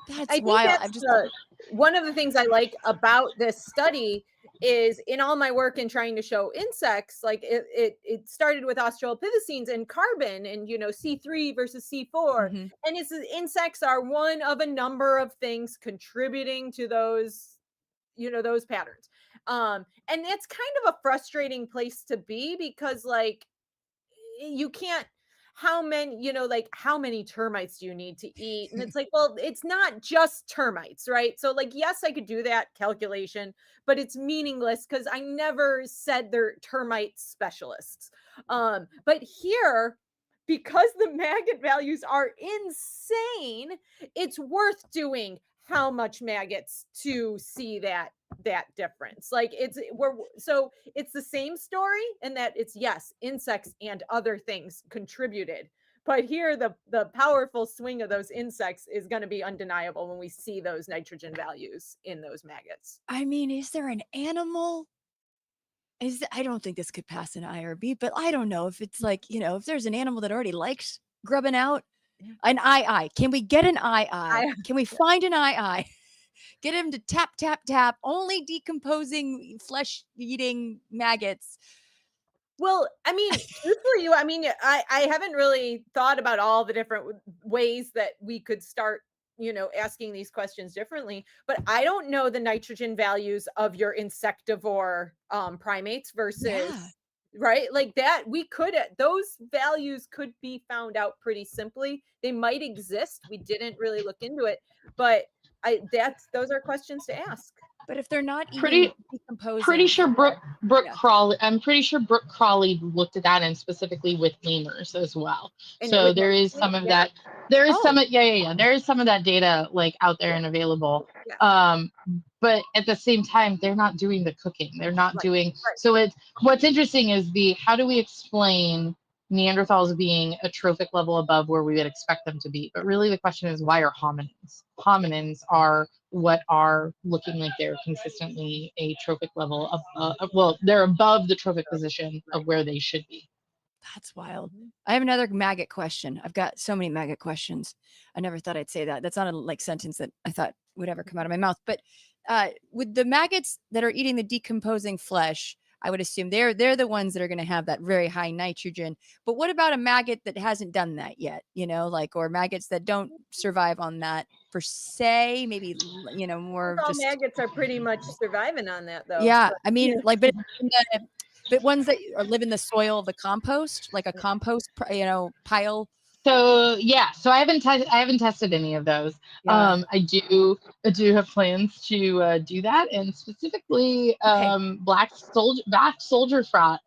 Speaker 2: That's wild.
Speaker 6: One of the things I like about this study is in all my work in trying to show insects, like it started with Australopithecines and carbon and, C3 versus C4. And it's insects are one of a number of things contributing to those, those patterns. And it's kind of a frustrating place to be because like, you can't, how many termites do you need to eat? And it's like, well, it's not just termites, right? So like, yes, I could do that calculation, but it's meaningless because I never said they're termite specialists. But here, because the maggot values are insane, it's worth doing how much maggots to see that difference. Like it's the same story in that it's yes, insects and other things contributed, but here the powerful swing of those insects is going to be undeniable when we see those nitrogen values in those maggots.
Speaker 2: I mean, is there an animal? I don't think this could pass an IRB, but I don't know if it's like, if there's an animal that already likes grubbing out an eye. Can we get an eye? Can we find an eye? Get him to tap, only decomposing flesh-eating maggots.
Speaker 6: Well, I mean, truthfully, I haven't really thought about all the different ways that we could start, asking these questions differently, but I don't know the nitrogen values of your insectivore primates versus, right? Like that, those values could be found out pretty simply. They might exist. We didn't really look into it, but those are questions to ask.
Speaker 2: But if they're not decomposing,
Speaker 5: pretty sure Brooke Crawley. I'm pretty sure Brooke Crawley looked at that, and specifically with lemurs as well. And so there is some of that. There is some. There is some of that data like out there and available. But at the same time, they're not doing the cooking. They're not doing. So what's interesting is how do we explain Neanderthals being a trophic level above where we would expect them to be? But really the question is, why are hominins? Hominins are what are looking like they're consistently a trophic level of, they're above the trophic position of where they should be.
Speaker 2: That's wild. I have another maggot question. I've got so many maggot questions. I never thought I'd say that. That's not a sentence that I thought would ever come out of my mouth. But with the maggots that are eating the decomposing flesh, I would assume they're the ones that are going to have that very high nitrogen. But what about a maggot that hasn't done that yet? Or maggots that don't survive on that per se? Maybe more.
Speaker 6: All maggots are pretty much surviving on that, though.
Speaker 2: Yeah, I mean, but ones that live in the soil of the compost, like a compost, pile.
Speaker 5: So I haven't tested any of those. I do have plans to do that, and specifically black soldier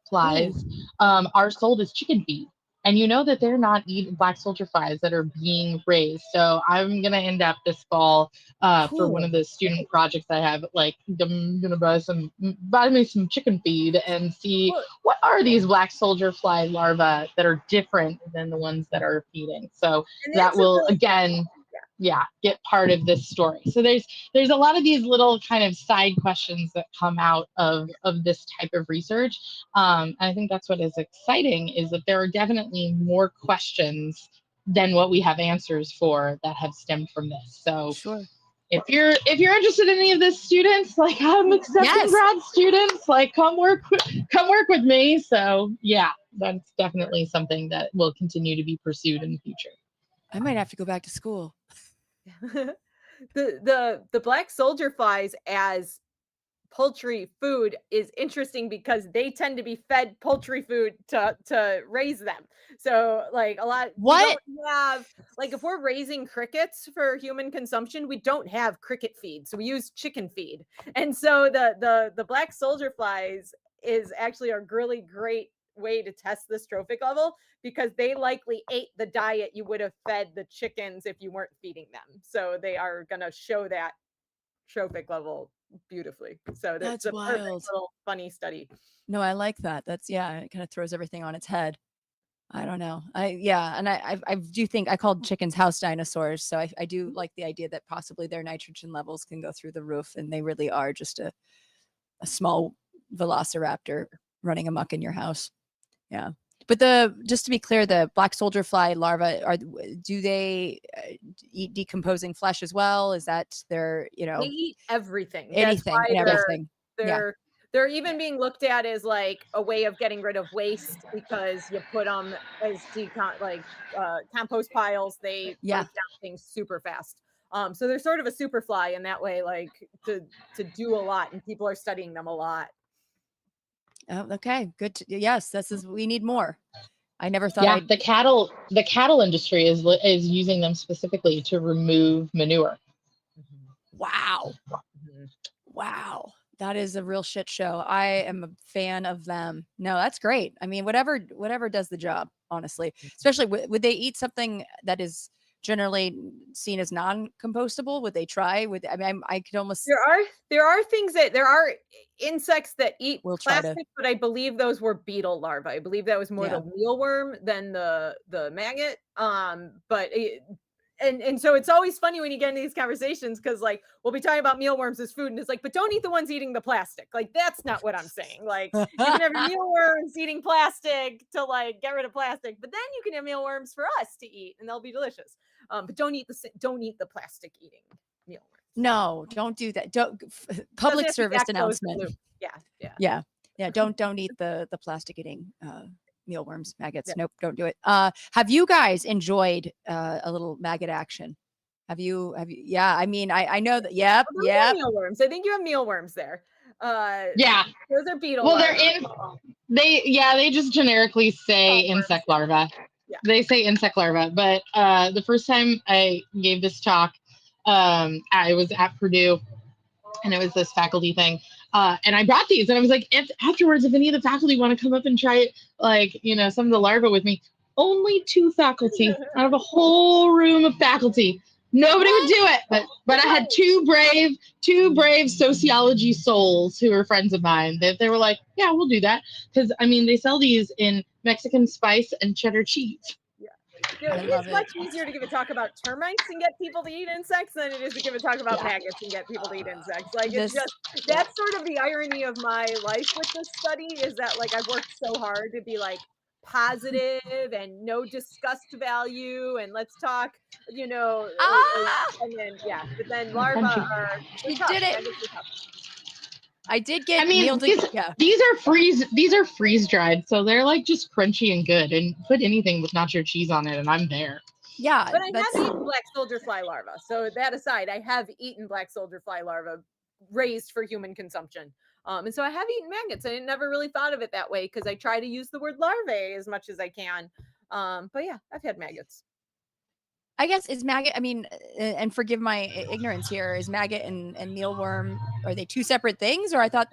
Speaker 5: flies are sold as chicken feed, and that they're not eating black soldier flies that are being raised. So I'm gonna end up this fall for one of the student projects I have. Like I'm gonna buy me some chicken feed and see what are these black soldier fly larvae that are different than the ones that are feeding. So that will again get part of this story. So there's a lot of these little kind of side questions that come out of this type of research. And I think that's what is exciting, is that there are definitely more questions than what we have answers for that have stemmed from this. So if you're interested in any of this, students, like I'm accepting grad students, like come work with me. So that's definitely something that will continue to be pursued in the future.
Speaker 2: I might have to go back to school.
Speaker 6: The black soldier flies as poultry food is interesting because they tend to be fed poultry food to raise them. So like a lot,
Speaker 2: what
Speaker 6: we don't have, like if we're raising crickets for human consumption, we don't have cricket feed, so we use chicken feed. And so the black soldier flies is actually a really great way to test this trophic level because they likely ate the diet you would have fed the chickens if you weren't feeding them. So they are going to show that trophic level beautifully. So that's a perfect little funny study.
Speaker 2: No, I like that. That's, yeah, it kind of throws everything on its head. I don't know. I do think I called chickens house dinosaurs. So I do like the idea that possibly their nitrogen levels can go through the roof, and they really are just a small velociraptor running amok in your house. Yeah. But just to be clear, the black soldier fly larvae, do they eat decomposing flesh as well? Is that their,
Speaker 6: they eat everything.
Speaker 2: Anything and everything.
Speaker 6: They're even being looked at as like a way of getting rid of waste because you put them as compost piles. They break down things super fast. So they're sort of a super fly in that way, like to do a lot, and people are studying them a lot.
Speaker 2: Oh, okay, good. Yes, we need more. I never thought.
Speaker 5: Yeah, the cattle industry is using them specifically to remove manure.
Speaker 2: Wow. Wow. That is a real shit show. I am a fan of them. No, that's great. I mean, whatever does the job, honestly. Especially, would they eat something that is generally seen as non-compostable? Would they try? I could almost.
Speaker 6: There are insects that eat plastic, but I believe those were beetle larvae. I believe that was more the mealworm than the maggot. And so it's always funny when you get into these conversations because like we'll be talking about mealworms as food, and it's like, but don't eat the ones eating the plastic. Like that's not what I'm saying. Like you can have your mealworms eating plastic to like get rid of plastic, but then you can have mealworms for us to eat, and they'll be delicious. But don't eat the plastic eating mealworms.
Speaker 2: No, don't do that. Don't public service announcement. Yeah. Don't eat the plastic eating mealworms, maggots. Nope, don't do it. Have you guys enjoyed a little maggot action? Have you? Yeah, I mean, I know that. Yep.
Speaker 6: Mealworms. I think you have mealworms there.
Speaker 5: Yeah,
Speaker 6: those are beetle.
Speaker 5: Well,
Speaker 6: larvae.
Speaker 5: they just generically say insect larvae. Yeah. They say insect larvae. But the first time I gave this talk, I was at Purdue, and it was this faculty thing. And I brought these, and I was like, afterwards, if any of the faculty want to come up and try it, like, some of the larvae with me, only 2 faculty out of a whole room of faculty. Nobody would do it, but I had two brave sociology souls who were friends of mine. They were like, yeah, we'll do that. Because, I mean, they sell these in Mexican spice and cheddar cheese.
Speaker 6: It's much easier to give a talk about termites and get people to eat insects than it is to give a talk about maggots and get people to eat insects. Like it's just, that's sort of the irony of my life with this study is that like I've worked so hard to be like positive and no disgust value and let's talk, and then but then larvae are
Speaker 2: you did it. I did get.
Speaker 5: I mean, these are freeze dried, so they're like just crunchy and good. And put anything with nacho cheese on it, and I'm there.
Speaker 2: Yeah,
Speaker 6: but I have eaten black soldier fly larvae. So that aside, I have eaten black soldier fly larvae raised for human consumption. And so I have eaten maggots. I never really thought of it that way because I try to use the word larvae as much as I can. But yeah, I've had maggots.
Speaker 2: I guess is maggot. I mean, and forgive my ignorance here. Is maggot and mealworm, are they two separate things, or I thought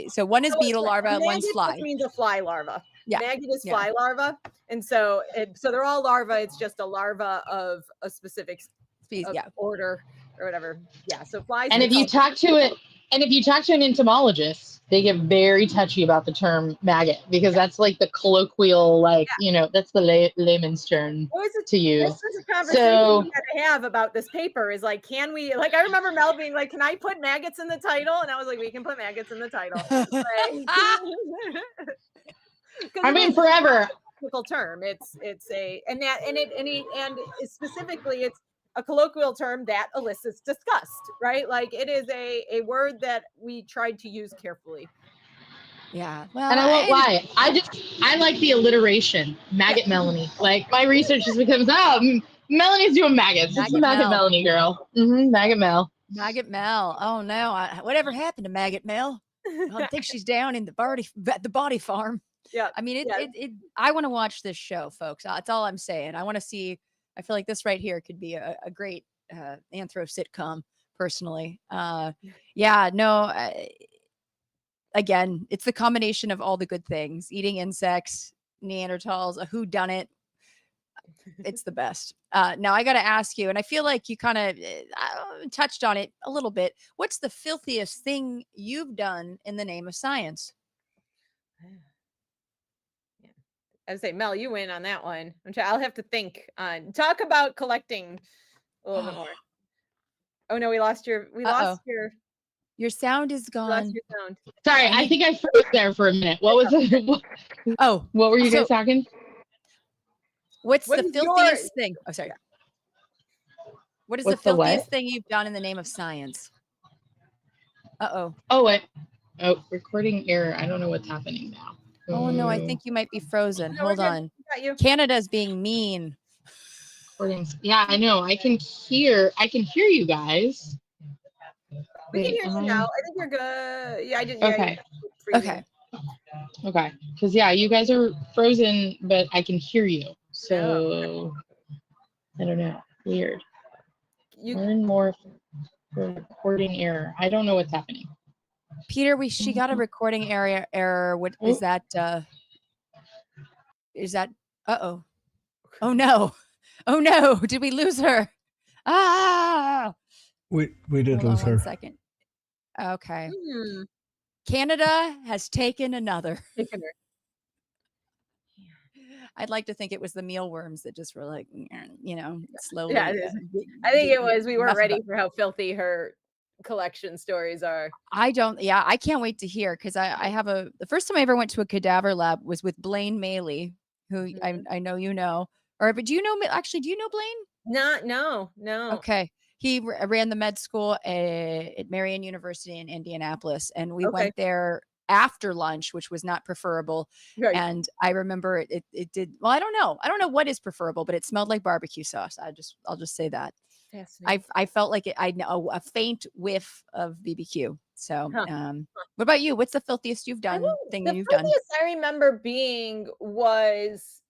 Speaker 2: so one is beetle larva, one's fly.
Speaker 6: Means a fly larva.
Speaker 2: Yeah,
Speaker 6: maggot is fly larva, and so they're all larvae. It's just a larva of a specific species, order or whatever. Yeah, so flies.
Speaker 5: And if you talk to an entomologist, they get very touchy about the term maggot because that's like the colloquial, that's the layman's term to use.
Speaker 6: This is a conversation we had to have about this paper is like, can we, like, I remember Mel being like, can I put maggots in the title? And I was like, we can put maggots in the title.
Speaker 5: I mean, forever.
Speaker 6: Term. It's specifically it's a colloquial term that elicits disgust, right? Like it is a word that we tried to use carefully.
Speaker 2: Yeah. Well,
Speaker 5: and I won't lie. I like the alliteration, maggot Melanie. Like my research just becomes, Melanie's doing maggots. It's maggot Melanie, girl. Maggot Mel.
Speaker 2: Maggot Mel. Oh no. Whatever happened to Maggot Mel? I think she's down in the body farm.
Speaker 6: Yeah.
Speaker 2: I mean, I want to watch this show, folks. That's all I'm saying. I want to see. I feel like this right here could be a great anthro sitcom, personally. again, it's the combination of all the good things: eating insects, Neanderthals, a whodunit. It's the best. Now I got to ask you, and I feel like you kind of touched on it a little bit. What's the filthiest thing you've done in the name of science?
Speaker 6: Yeah. I would say, Mel, you win on that one. I'll have to think. Talk about collecting a little bit more. Oh no, we lost your.
Speaker 2: Your sound is
Speaker 6: We lost
Speaker 2: gone.
Speaker 6: your sound.
Speaker 5: Sorry, I think I froze there for a minute. What was it? What were you guys talking?
Speaker 2: What's the filthiest thing? Oh, sorry. What is the filthiest thing you've done in the name of science?
Speaker 5: Oh, recording error. I don't know what's happening now.
Speaker 2: Oh no, I think you might be frozen.
Speaker 6: No,
Speaker 2: Hold on. Canada's being mean.
Speaker 5: Yeah, I know. I can hear you guys.
Speaker 6: We can hear you now. I think you're good. Yeah, I did.
Speaker 2: Okay.
Speaker 6: Yeah,
Speaker 5: Okay. Because you guys are frozen, but I can hear you. So I don't know. Weird. Learn more for recording error. I don't know what's happening.
Speaker 2: Peter, she got a recording error. What is that? Uh-oh. Oh no. Oh no. Did we lose her? Ah.
Speaker 7: We did lose her.
Speaker 2: 1 second. Okay. Canada has taken another. I'd like to think it was the mealworms that just were like, slowly.
Speaker 6: Yeah, I think it was. We weren't ready for how filthy her collection stories are.
Speaker 2: I can't wait to hear, because I have the first time I ever went to a cadaver lab was with Blaine Maley, who I know you know. But do you know Blaine?
Speaker 6: No.
Speaker 2: Okay. He ran the med school at Marian University in Indianapolis, and we went there after lunch, which was not preferable. Right. And I remember it did, well, I don't know what is preferable, but it smelled like barbecue sauce. I'll just say that. I felt like I know a faint whiff of BBQ. So, what about you? What's the filthiest you've done?
Speaker 6: The filthiest I remember was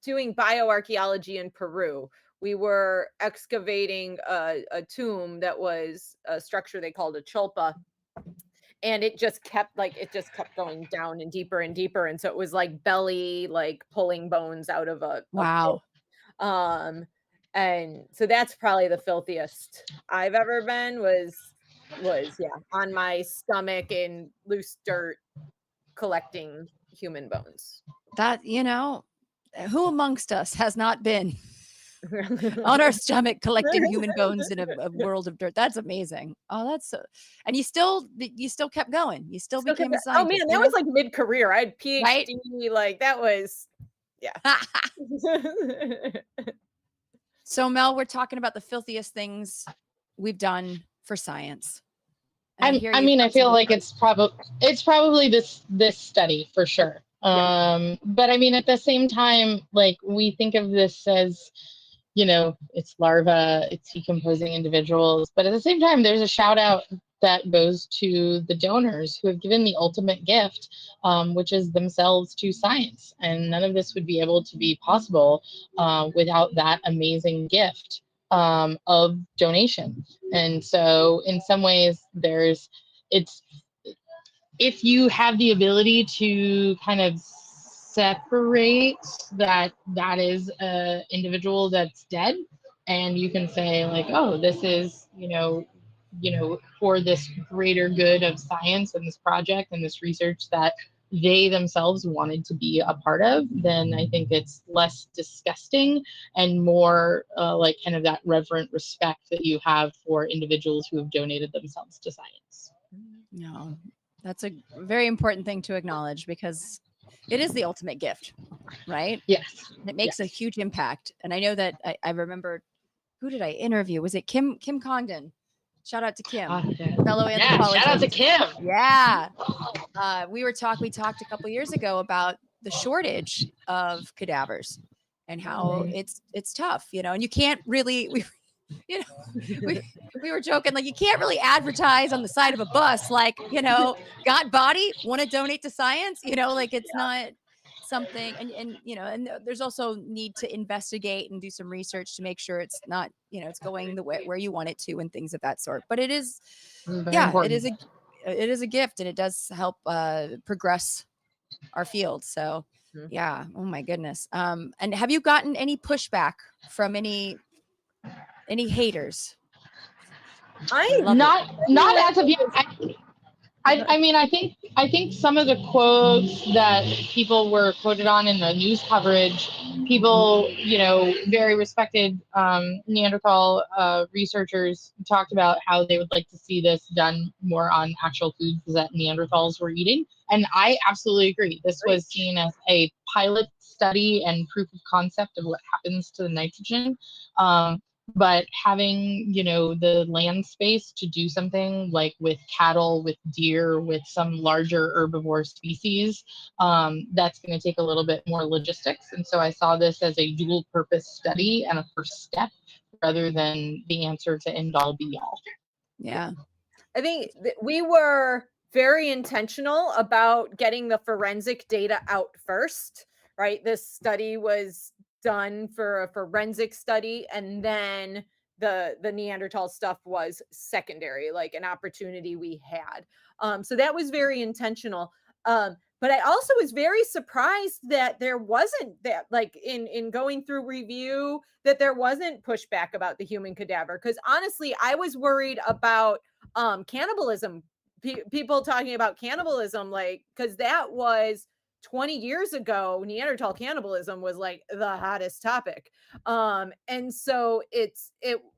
Speaker 6: doing bioarchaeology in Peru. We were excavating a tomb that was a structure they called a chulpa. And it just kept going down and deeper. And so it was like belly, like pulling bones out of a
Speaker 2: wow.
Speaker 6: And so that's probably the filthiest I've ever been was on my stomach in loose dirt collecting human bones.
Speaker 2: That, who amongst us has not been on our stomach collecting human bones in a world of dirt? That's amazing. Oh, that's so. And you still kept going. You still became a scientist.
Speaker 6: Oh man, that was like mid-career. I had PhD, right? Like that was, yeah.
Speaker 2: So Mel, we're talking about the filthiest things we've done for science.
Speaker 5: I feel like it's probably this study for sure. But I mean, at the same time, like we think of this as, it's larvae, it's decomposing individuals. But at the same time, there's a shout out that goes to the donors who have given the ultimate gift, which is themselves to science. And none of this would be able to be possible without that amazing gift of donation. And so in some ways, if you have the ability to kind of separate that is an individual that's dead, and you can say like, oh, this is for this greater good of science and this project and this research that they themselves wanted to be a part of, then I think it's less disgusting and more like kind of that reverent respect that you have for individuals who have donated themselves to science.
Speaker 2: No, that's a very important thing to acknowledge, because it is the ultimate gift, right?
Speaker 5: Yes.
Speaker 2: It makes a huge impact. And I know that I remember, who did I interview? Was it Kim Congdon? Shout out to Kim, fellow anthropologist.
Speaker 5: Shout out to Kim.
Speaker 2: Yeah. We talked a couple years ago about the shortage of cadavers and how it's tough, and you can't really, we were joking, like you can't really advertise on the side of a bus, like, got body, want to donate to science, like it's not something, and there's also need to investigate and do some research to make sure it's not, it's going the way where you want it to and things of that sort. But it is,
Speaker 5: important.
Speaker 2: it is a gift, and it does help progress our field. So yeah. Oh my goodness. And have you gotten any pushback from any haters?
Speaker 5: Not as of yet. I mean, I think some of the quotes that people were quoted on in the news coverage, people, very respected Neanderthal researchers talked about how they would like to see this done more on actual foods that Neanderthals were eating. And I absolutely agree. This was seen as a pilot study and proof of concept of what happens to the nitrogen. But having, the land space to do something like with cattle, with deer, with some larger herbivore species, that's going to take a little bit more logistics. And so I saw this as a dual purpose study and a first step rather than the answer to end all be all.
Speaker 2: Yeah.
Speaker 6: I think we were very intentional about getting the forensic data out first, right? This study was done for a forensic study, and then the Neanderthal stuff was secondary, like an opportunity we had. So that was very intentional. But I also was very surprised that there wasn't that, like in going through review, that there wasn't pushback about the human cadaver. Because honestly, I was worried about cannibalism, people talking about cannibalism, like, because that was 20 years ago, Neanderthal cannibalism was like the hottest topic. And so it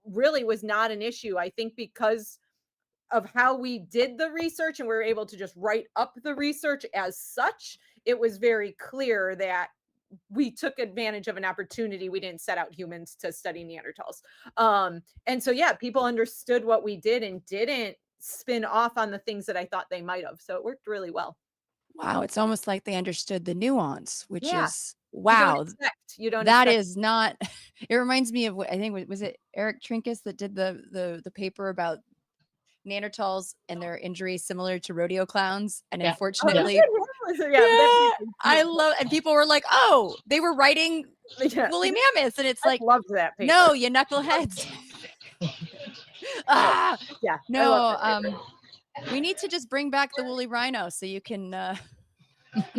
Speaker 6: really was not an issue, I think, because of how we did the research and we were able to just write up the research as such. It was very clear that we took advantage of an opportunity. We didn't set out humans to study Neanderthals. And so, yeah, people understood what we did and didn't spin off on the things that I thought they might have. So it worked really well.
Speaker 2: Wow. It's almost like they understood the nuance, which is,
Speaker 6: wow. You don't expect.
Speaker 2: Is not, it reminds me of what I think, was it Eric Trinkus that did the paper about Neanderthals and their injuries similar to rodeo clowns. And unfortunately, I love, and people were like, oh, they were writing woolly mammoths. And it's like,
Speaker 6: love that paper.
Speaker 2: No, you knuckleheads. We need to just bring back the woolly rhino so you can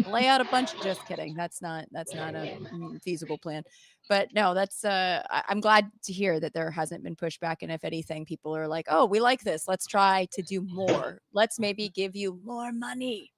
Speaker 2: lay out a bunch. Just kidding. That's not a feasible plan. But no, that's I'm glad to hear that there hasn't been pushback. And if anything, people are like, oh, we like this. Let's try to do more. Let's maybe give you more money.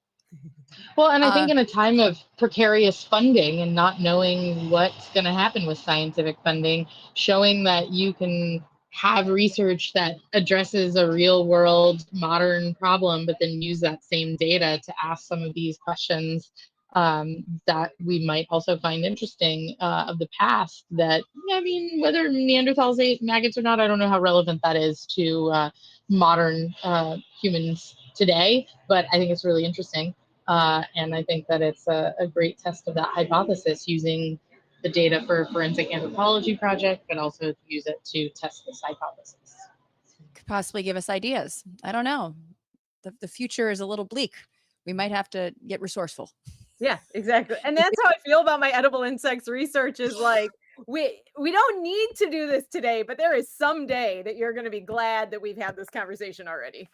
Speaker 5: Well, and I think in a time of precarious funding and not knowing what's going to happen with scientific funding, showing that you can have research that addresses a real world modern problem, but then use that same data to ask some of these questions that we might also find interesting of the past. That, I mean, whether Neanderthals ate maggots or not, I don't know how relevant that is to modern humans today, but I think it's really interesting. And I think that it's a great test of that hypothesis, using the data for a forensic anthropology project, but also to use it to test this hypothesis.
Speaker 2: Could possibly give us ideas. I don't know. The future is a little bleak. We might have to get resourceful.
Speaker 6: Yeah, exactly. And that's how I feel about my edible insects research, is like, we don't need to do this today, but there is some day that you're going to be glad that we've had this conversation already.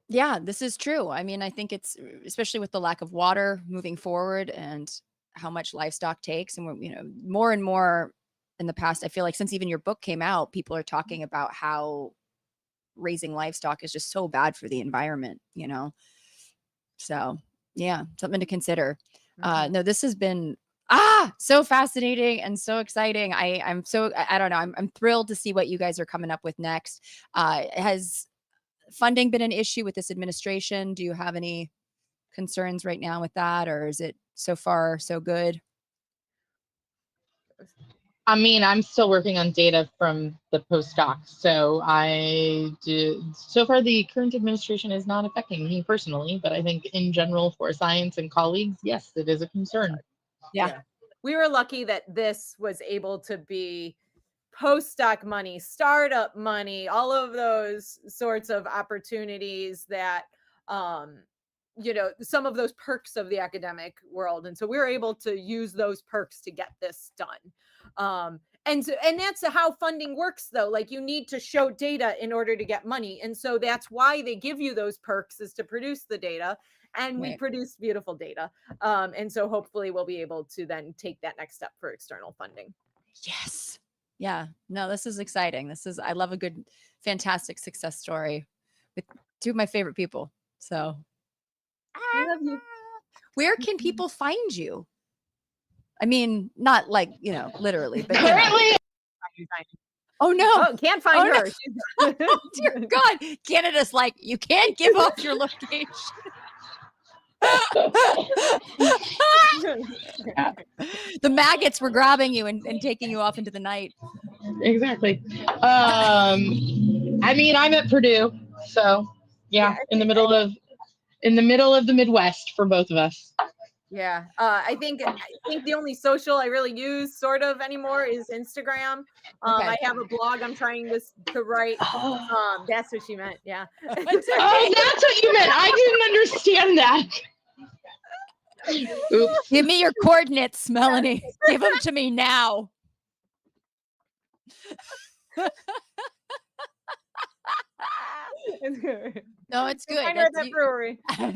Speaker 2: Yeah, this is true. I mean, I think it's, especially with the lack of water moving forward and how much livestock takes. And we're, more and more in the past, I feel like since even your book came out, people are talking about how raising livestock is just so bad for the environment, So yeah, something to consider. No, this has been so fascinating and so exciting. I don't know. I'm thrilled to see what you guys are coming up with next. Has funding been an issue with this administration? Do you have any concerns right now with that, or is it so far so good?
Speaker 5: I mean, I'm still working on data from the postdoc, so so far the current administration is not affecting me personally, but I think in general for science and colleagues, yes, it is a concern.
Speaker 2: Yeah.
Speaker 6: We were lucky that this was able to be postdoc money, startup money, all of those sorts of opportunities that, some of those perks of the academic world. And so we were able to use those perks to get this done. And so, and that's how funding works though. Like you need to show data in order to get money. And so that's why they give you those perks, is to produce the data. And we produce beautiful data. And so hopefully we'll be able to then take that next step for external funding.
Speaker 2: Yes. Yeah. No, this is exciting. I love a good, fantastic success story with two of my favorite people. So
Speaker 6: I love you.
Speaker 2: Where can people find you? I mean, not like, literally, but currently. Oh no!
Speaker 6: Oh, can't find her.
Speaker 2: No. Oh, dear God, Canada's like, you can't give up your location. The maggots were grabbing you and taking you off into the night.
Speaker 5: Exactly. I mean, I'm at Purdue, so yeah, in the middle of the Midwest for both of us.
Speaker 6: Yeah. I think the only social I really use sort of anymore is Instagram. I have a blog I'm trying to write. That's what she meant. Yeah.
Speaker 5: Oh, that's what you meant. I didn't understand that.
Speaker 2: Oops. Give me your coordinates, Melanie. Give them to me now. No, it's good.
Speaker 6: I'm at that brewery. So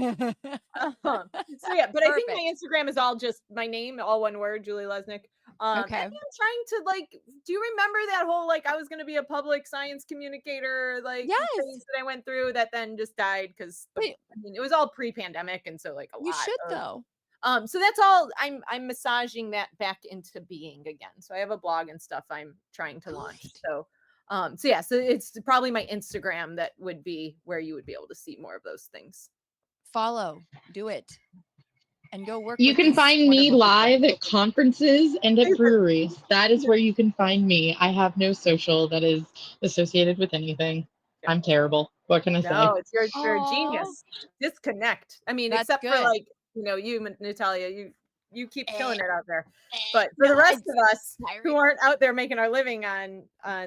Speaker 6: yeah, but I think my Instagram is all just my name, all one word, Julie Lesnik. Okay. And I'm trying to do you remember that whole I was going to be a public science communicator phase that I went through that then just died because it was all pre-pandemic, and so
Speaker 2: you should though.
Speaker 6: So that's all. I'm massaging that back into being again. So I have a blog and stuff I'm trying to launch. So so it's probably my Instagram that would be where you would be able to see more of those things.
Speaker 2: Follow, do it, and go work.
Speaker 5: You can find me live at conferences and at breweries. That is where you can find me. I have no social that is associated with anything. I'm terrible. What can I say?
Speaker 6: No, you're a genius. Disconnect. I mean, that's except good. For you, Natalia, you keep killing it out there. But for the rest of us who aren't out there making our living on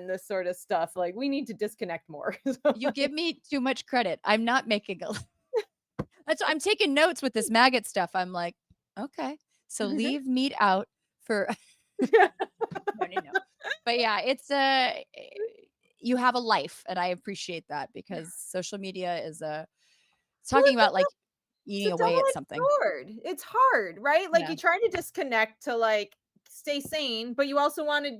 Speaker 6: this sort of stuff, we need to disconnect more.
Speaker 2: You give me too much credit. I'm not making I'm taking notes with this maggot stuff. I'm like, okay, so leave meat out for no. But yeah, it's you have a life, and I appreciate that, because social media is talking about eating away at something.
Speaker 6: It's hard, right? You try to disconnect to stay sane, but you also want to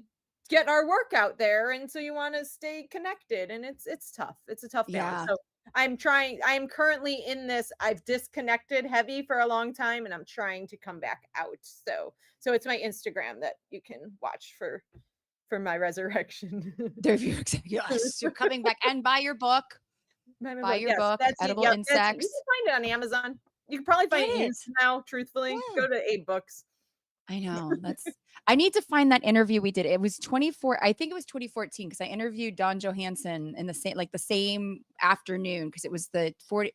Speaker 6: get our work out there, and so you want to stay connected, and it's tough. It's a tough balance. So I'm currently in this. I've disconnected heavy for a long time, and I'm trying to come back out. So it's my Instagram that you can watch for my resurrection.
Speaker 2: Yes, you're coming back, and buy your book. Buy your book, Edible Insects.
Speaker 6: You can find it on Amazon. You can probably find it now, truthfully. Go to Abe Books.
Speaker 2: I know. I need to find that interview we did. It was 2014, because I interviewed Don Johansson in the same afternoon, because it was the 40.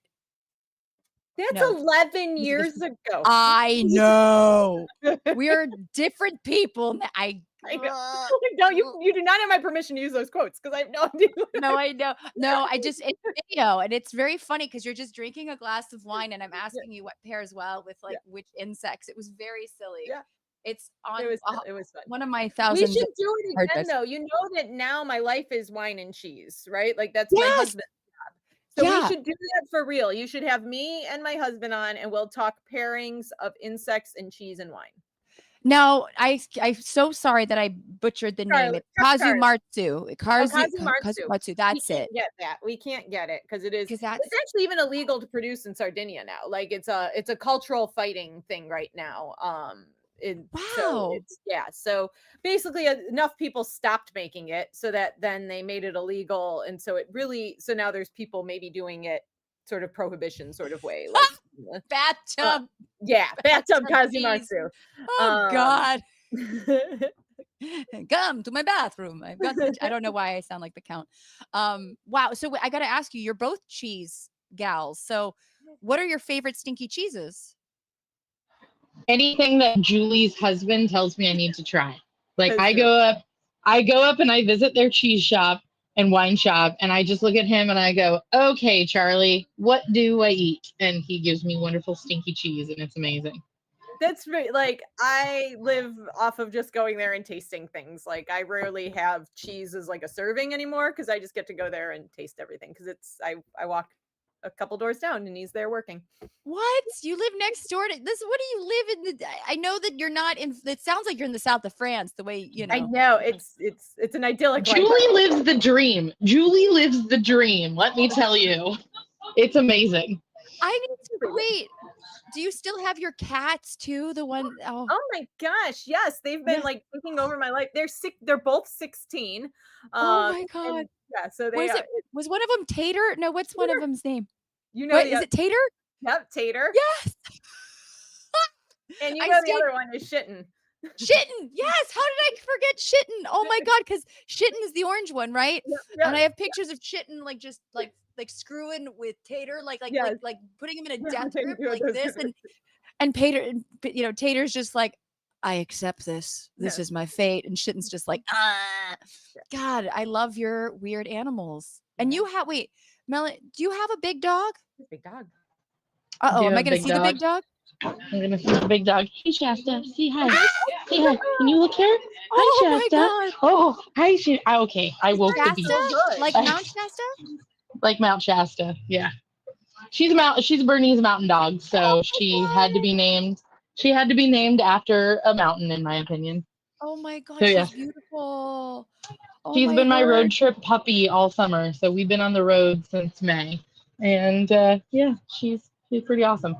Speaker 6: That's 11 years ago.
Speaker 2: I know. We are different people.
Speaker 6: I know. No, you do not have my permission to use those quotes, because I have no idea.
Speaker 2: No, I know. No, it's video, and it's very funny because you're just drinking a glass of wine, and I'm asking you what pairs well with which insects. It was very silly. Yeah. It was fun. One of my 1,000.
Speaker 6: We should do it again, though. You know that now my life is wine and cheese, right? That's my husband's job. So we should do that for real. You should have me and my husband on, and we'll talk pairings of insects and cheese and wine.
Speaker 2: Now, I'm so sorry that I butchered the name. It's Kazumatsu. Kazumatsu. That's it.
Speaker 6: Get that? We can't get it because it's actually even illegal to produce in Sardinia now. It's a cultural fighting thing right now.
Speaker 2: Wow.
Speaker 6: So basically enough people stopped making it so that then they made it illegal, and so now there's people maybe doing it sort of prohibition sort of way,
Speaker 2: bathtub.
Speaker 6: Bathtub Kazumatsu.
Speaker 2: Oh God. Come to my bathroom. I don't know why I sound like the Count. Wow. So I got to ask you, you're both cheese gals. So what are your favorite stinky cheeses?
Speaker 5: Anything that Julie's husband tells me I need to try. I go up and I visit their cheese shop and wine shop, and I just look at him and I go, okay, Charlie, what do I eat? And he gives me wonderful stinky cheese, and it's amazing.
Speaker 6: That's right. Like I live off of just going there and tasting things. Like I rarely have cheese as like a serving anymore because I just get to go there and taste everything. Because I walk a couple doors down and he's there working.
Speaker 2: What? You live next door to this? What do you live in the? I know that you're not in. It sounds like you're in the south of France. The way you know.
Speaker 6: I know it's an idyllic life.
Speaker 5: Julie lives the dream. Julie lives the dream. Let me tell you, it's amazing.
Speaker 2: I need to wait. Do you still have your cats too? The one oh
Speaker 6: my gosh, yes, they've been like taking over my life. They're both 16.
Speaker 2: Oh my god.
Speaker 6: Yeah, so they
Speaker 2: was one of them Tater? No, what's one of them's name?
Speaker 6: You know,
Speaker 2: what, is it Tater?
Speaker 6: Yep, Tater.
Speaker 2: Yes.
Speaker 6: And you know the other one is Shitten.
Speaker 2: Shitten. Yes. How did I forget Shitten? Oh my god, because Shitten is the orange one, right?
Speaker 6: Yep.
Speaker 2: And I have pictures of Shitten like just like screwing with Tater, like putting him in a death grip like this, and Tater, you know, Tater's just like, I accept this. This is my fate, and Shitten's just like, God, I love your weird animals. And you have Melanie, do you have a big dog?
Speaker 6: Big dog.
Speaker 2: Uh-oh, am I gonna see the big dog?
Speaker 5: I'm gonna see the big dog. Hey Shasta, say hi. Say hi. Can you look here? Hi Shasta.
Speaker 2: My God.
Speaker 5: Oh, hi. Okay, I woke the beast.
Speaker 2: Like Mount Shasta?
Speaker 5: Like Mount Shasta, yeah. She's a Bernese mountain dog, so she had to be named. She had to be named after a mountain, in my opinion.
Speaker 2: Oh my god,
Speaker 5: so, yeah.
Speaker 2: She's beautiful. Oh
Speaker 5: she's been my road trip puppy all summer, so we've been on the road since May, and yeah, she's pretty awesome.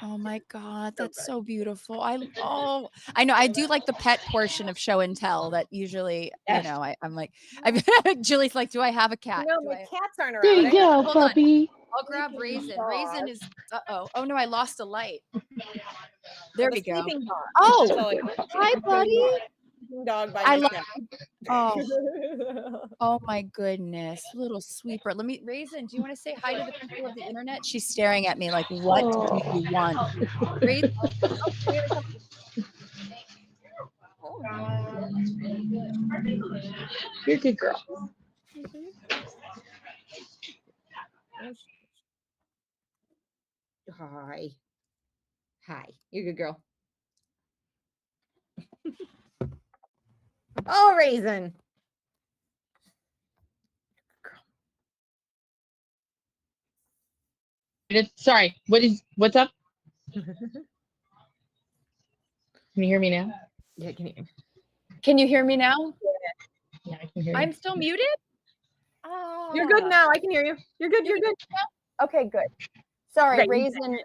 Speaker 2: Oh my god, that's so beautiful. I know I do like the pet portion of show and tell. That usually, you know, I'm like, Julie's like, do I have a cat?
Speaker 6: No, my cats aren't around.
Speaker 5: There you go, puppy.
Speaker 2: I'll grab Raisin. Raisin is oh no, I lost a light. There we go. Oh, hi, buddy.
Speaker 6: Dog by
Speaker 2: I love. Oh my goodness, little sweeper. Raisin, do you want to say hi to the people of the internet? She's staring at me like, what do you want? Raisin.
Speaker 5: You're a good girl.
Speaker 6: Hi, you're a good girl. Oh, Raisin.
Speaker 5: Sorry, what's up? Can you hear me now?
Speaker 6: Yeah,
Speaker 2: Can you hear me now?
Speaker 5: Yeah, I can hear you.
Speaker 2: I'm still muted?
Speaker 6: Oh. You're good now. I can hear you. You're good.
Speaker 2: Okay, good. Sorry, Raisin,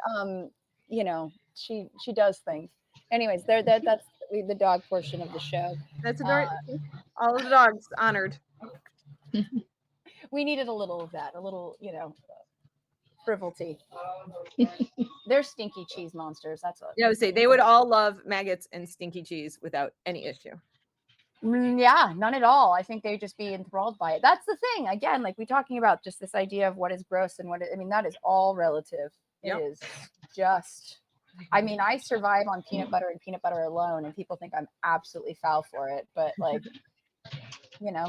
Speaker 2: you know, she does things. Anyways, that's the dog portion of the show.
Speaker 6: That's adorable. All of the dogs honored.
Speaker 2: We needed a little of that, a little, you know, frivolity. They're stinky cheese monsters. That's what.
Speaker 6: Yeah, I would say they would all love maggots and stinky cheese without any issue.
Speaker 2: Yeah, none at all. I think they'd just be enthralled by it. That's the thing. Again, like we're talking about just this idea of what is gross and I mean, that is all relative. It is just, I mean, I survive on peanut butter and peanut butter alone, and people think I'm absolutely foul for it. But like, you know,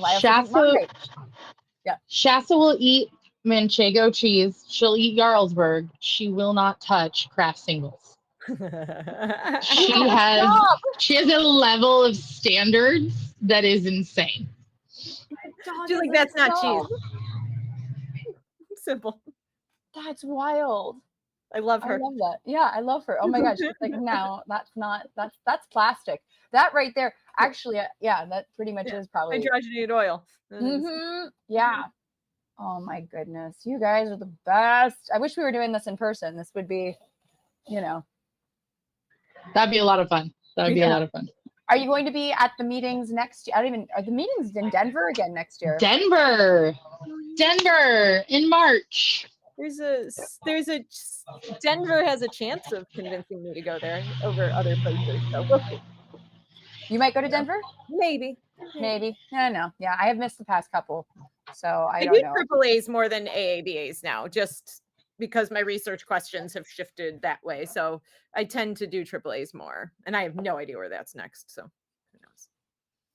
Speaker 5: Shasta will eat Manchego cheese. She'll eat Jarlsberg. She will not touch Kraft singles. She has a level of standards that is insane.
Speaker 6: She's like, that's not cheese. Simple.
Speaker 2: That's wild.
Speaker 6: I love her.
Speaker 2: I love that. Yeah, I love her. Oh my gosh. She's like, no, that's plastic. That right there. Actually, yeah, that pretty much is probably
Speaker 6: hydrogenated oil.
Speaker 2: Yeah. Oh my goodness. You guys are the best. I wish we were doing this in person. This would be, you know.
Speaker 5: That'd be a lot of fun. That would be a lot of fun.
Speaker 2: Are you going to be at the meetings next year? Are the meetings in Denver again next year?
Speaker 5: Denver in March.
Speaker 6: Denver has a chance of convincing me to go there over other places. So we'll see.
Speaker 2: You might go to Denver?
Speaker 6: Maybe.
Speaker 2: I don't know. Yeah, I have missed the past couple. So I don't know.
Speaker 6: Triple A's more than AABAs now, just because my research questions have shifted that way. So I tend to do triple A's more, and I have no idea where that's next. So who knows?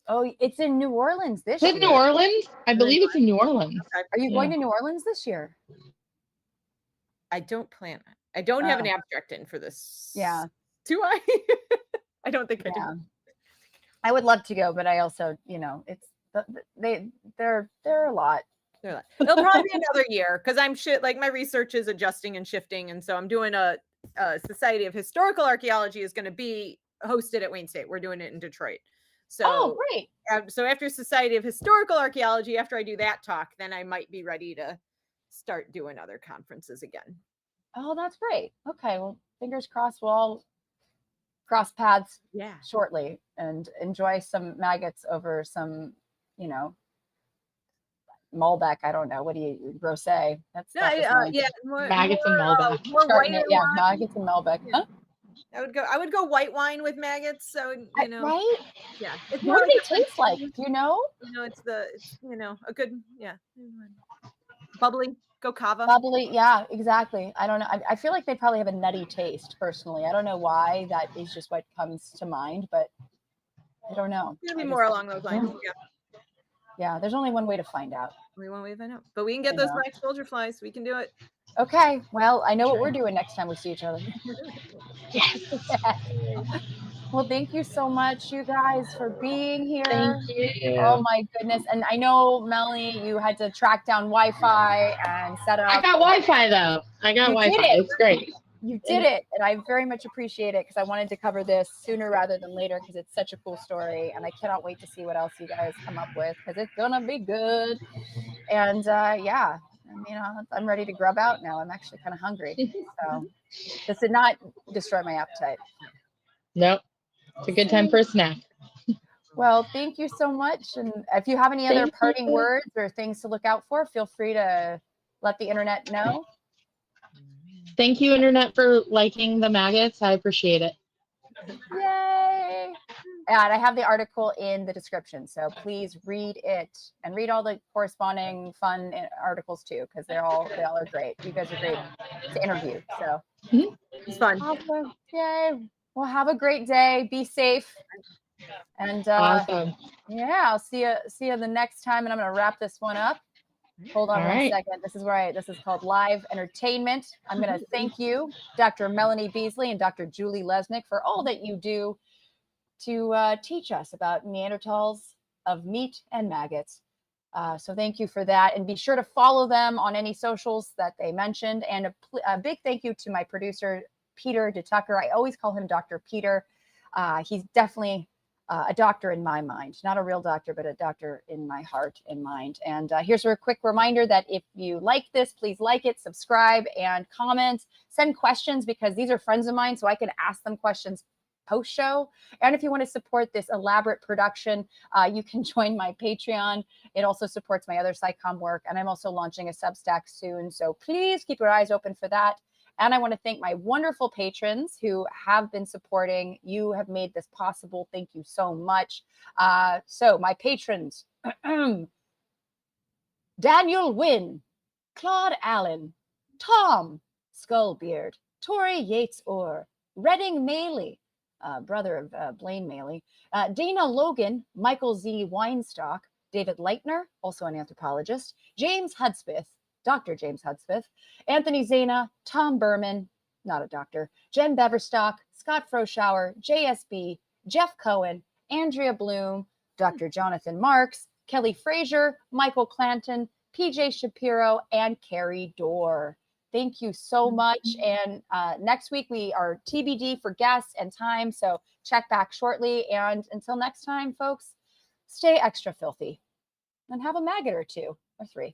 Speaker 2: Oh, it's in New Orleans this year.
Speaker 5: New Orleans? I believe it's in New Orleans.
Speaker 2: Okay. Are you going to New Orleans this year?
Speaker 6: I don't plan it. I don't have an abstract in for this.
Speaker 2: Yeah.
Speaker 6: Do I? I don't think I do.
Speaker 2: I would love to go, but I also, you know, it's they're a lot.
Speaker 6: It'll probably be another year because I'm like my research is adjusting and shifting, and so I'm doing a Society of Historical Archaeology is going to be hosted at Wayne State. We're doing it in Detroit. So
Speaker 2: great.
Speaker 6: So after Society of Historical Archaeology, after I do that talk, then I might be ready to start doing other conferences again.
Speaker 2: Oh, that's great. Okay, well, fingers crossed. We'll all cross paths shortly and enjoy some maggots over some, you know, Malbec. I don't know. What do you, Rosé? That's
Speaker 5: maggots and Malbec.
Speaker 2: Maggots and Malbec. Huh?
Speaker 6: I would go white wine with maggots. So you know,
Speaker 2: right?
Speaker 6: Yeah. It's
Speaker 2: what do they taste like? Do you know?
Speaker 6: You know, it's you know, a good bubbly. Go cava.
Speaker 2: Bubbly, yeah, exactly. I don't know. I feel like they probably have a nutty taste. Personally, I don't know why. That is just what comes to mind, but I don't know.
Speaker 6: It's gonna be more along those lines.
Speaker 2: Yeah, there's only one way to find out.
Speaker 6: Only one way to find out. But we can get those black soldier flies. We can do it.
Speaker 2: Okay. Well, I know what we're doing next time we see each other.
Speaker 5: Yes.
Speaker 2: Well, thank you so much, you guys, for being here.
Speaker 5: Thank you.
Speaker 2: Oh my goodness. And I know, Melanie, you had to track down Wi-Fi and set up.
Speaker 5: I got Wi-Fi though. It's great.
Speaker 2: You did it, and I very much appreciate it because I wanted to cover this sooner rather than later because it's such a cool story, and I cannot wait to see what else you guys come up with because it's gonna be good. And yeah, you know, I'm ready to grub out now. I'm actually kind of hungry, so this did not destroy my appetite.
Speaker 5: Nope, it's a good time for a snack.
Speaker 2: Well, thank you so much, and if you have any other parting words or things to look out for, feel free to let the internet know.
Speaker 5: Thank you, Internet, for liking the maggots. I appreciate it.
Speaker 2: Yay! And I have the article in the description, so please read it and read all the corresponding fun articles too, because they all are great. You guys are great to interview, so
Speaker 6: it's fun.
Speaker 2: Awesome! Yay! Well, have a great day. Be safe, and
Speaker 5: awesome.
Speaker 2: Yeah, I'll see you the next time, and I'm gonna wrap this one up. Hold on one second. This is called live entertainment. I'm going to thank you, Dr. Melanie Beasley and Dr. Julie Lesnik, for all that you do to teach us about Neanderthals of meat and maggots. So thank you for that. And be sure to follow them on any socials that they mentioned. And a big thank you to my producer, Peter DeTucker. I always call him Dr. Peter. He's definitely a doctor in my mind, not a real doctor, but a doctor in my heart and mind. And here's a quick reminder that if you like this, please like it, subscribe, and comment. Send questions because these are friends of mine, so I can ask them questions post-show. And if you want to support this elaborate production, you can join my Patreon. It also supports my other SciComm work, and I'm also launching a Substack soon, so please keep your eyes open for that. And I want to thank my wonderful patrons who have been supporting. You have made this possible. Thank you so much. So my patrons, Daniel Wynn, Claude Allen, Tom Skullbeard, Tori Yates-Orr, Redding Maley, brother of Blaine Maley, Dana Logan, Michael Z. Weinstock, David Leitner, also an anthropologist, James Hudspeth, Dr. James Hudspeth, Anthony Zana, Tom Berman, not a doctor, Jen Beverstock, Scott Froschauer, JSB, Jeff Cohen, Andrea Bloom, Dr. Jonathan Marks, Kelly Frazier, Michael Clanton, PJ Shapiro, and Carrie Dorr. Thank you so much. And next week we are TBD for guests and time, so check back shortly. And until next time, folks, stay extra filthy and have a maggot or two or three.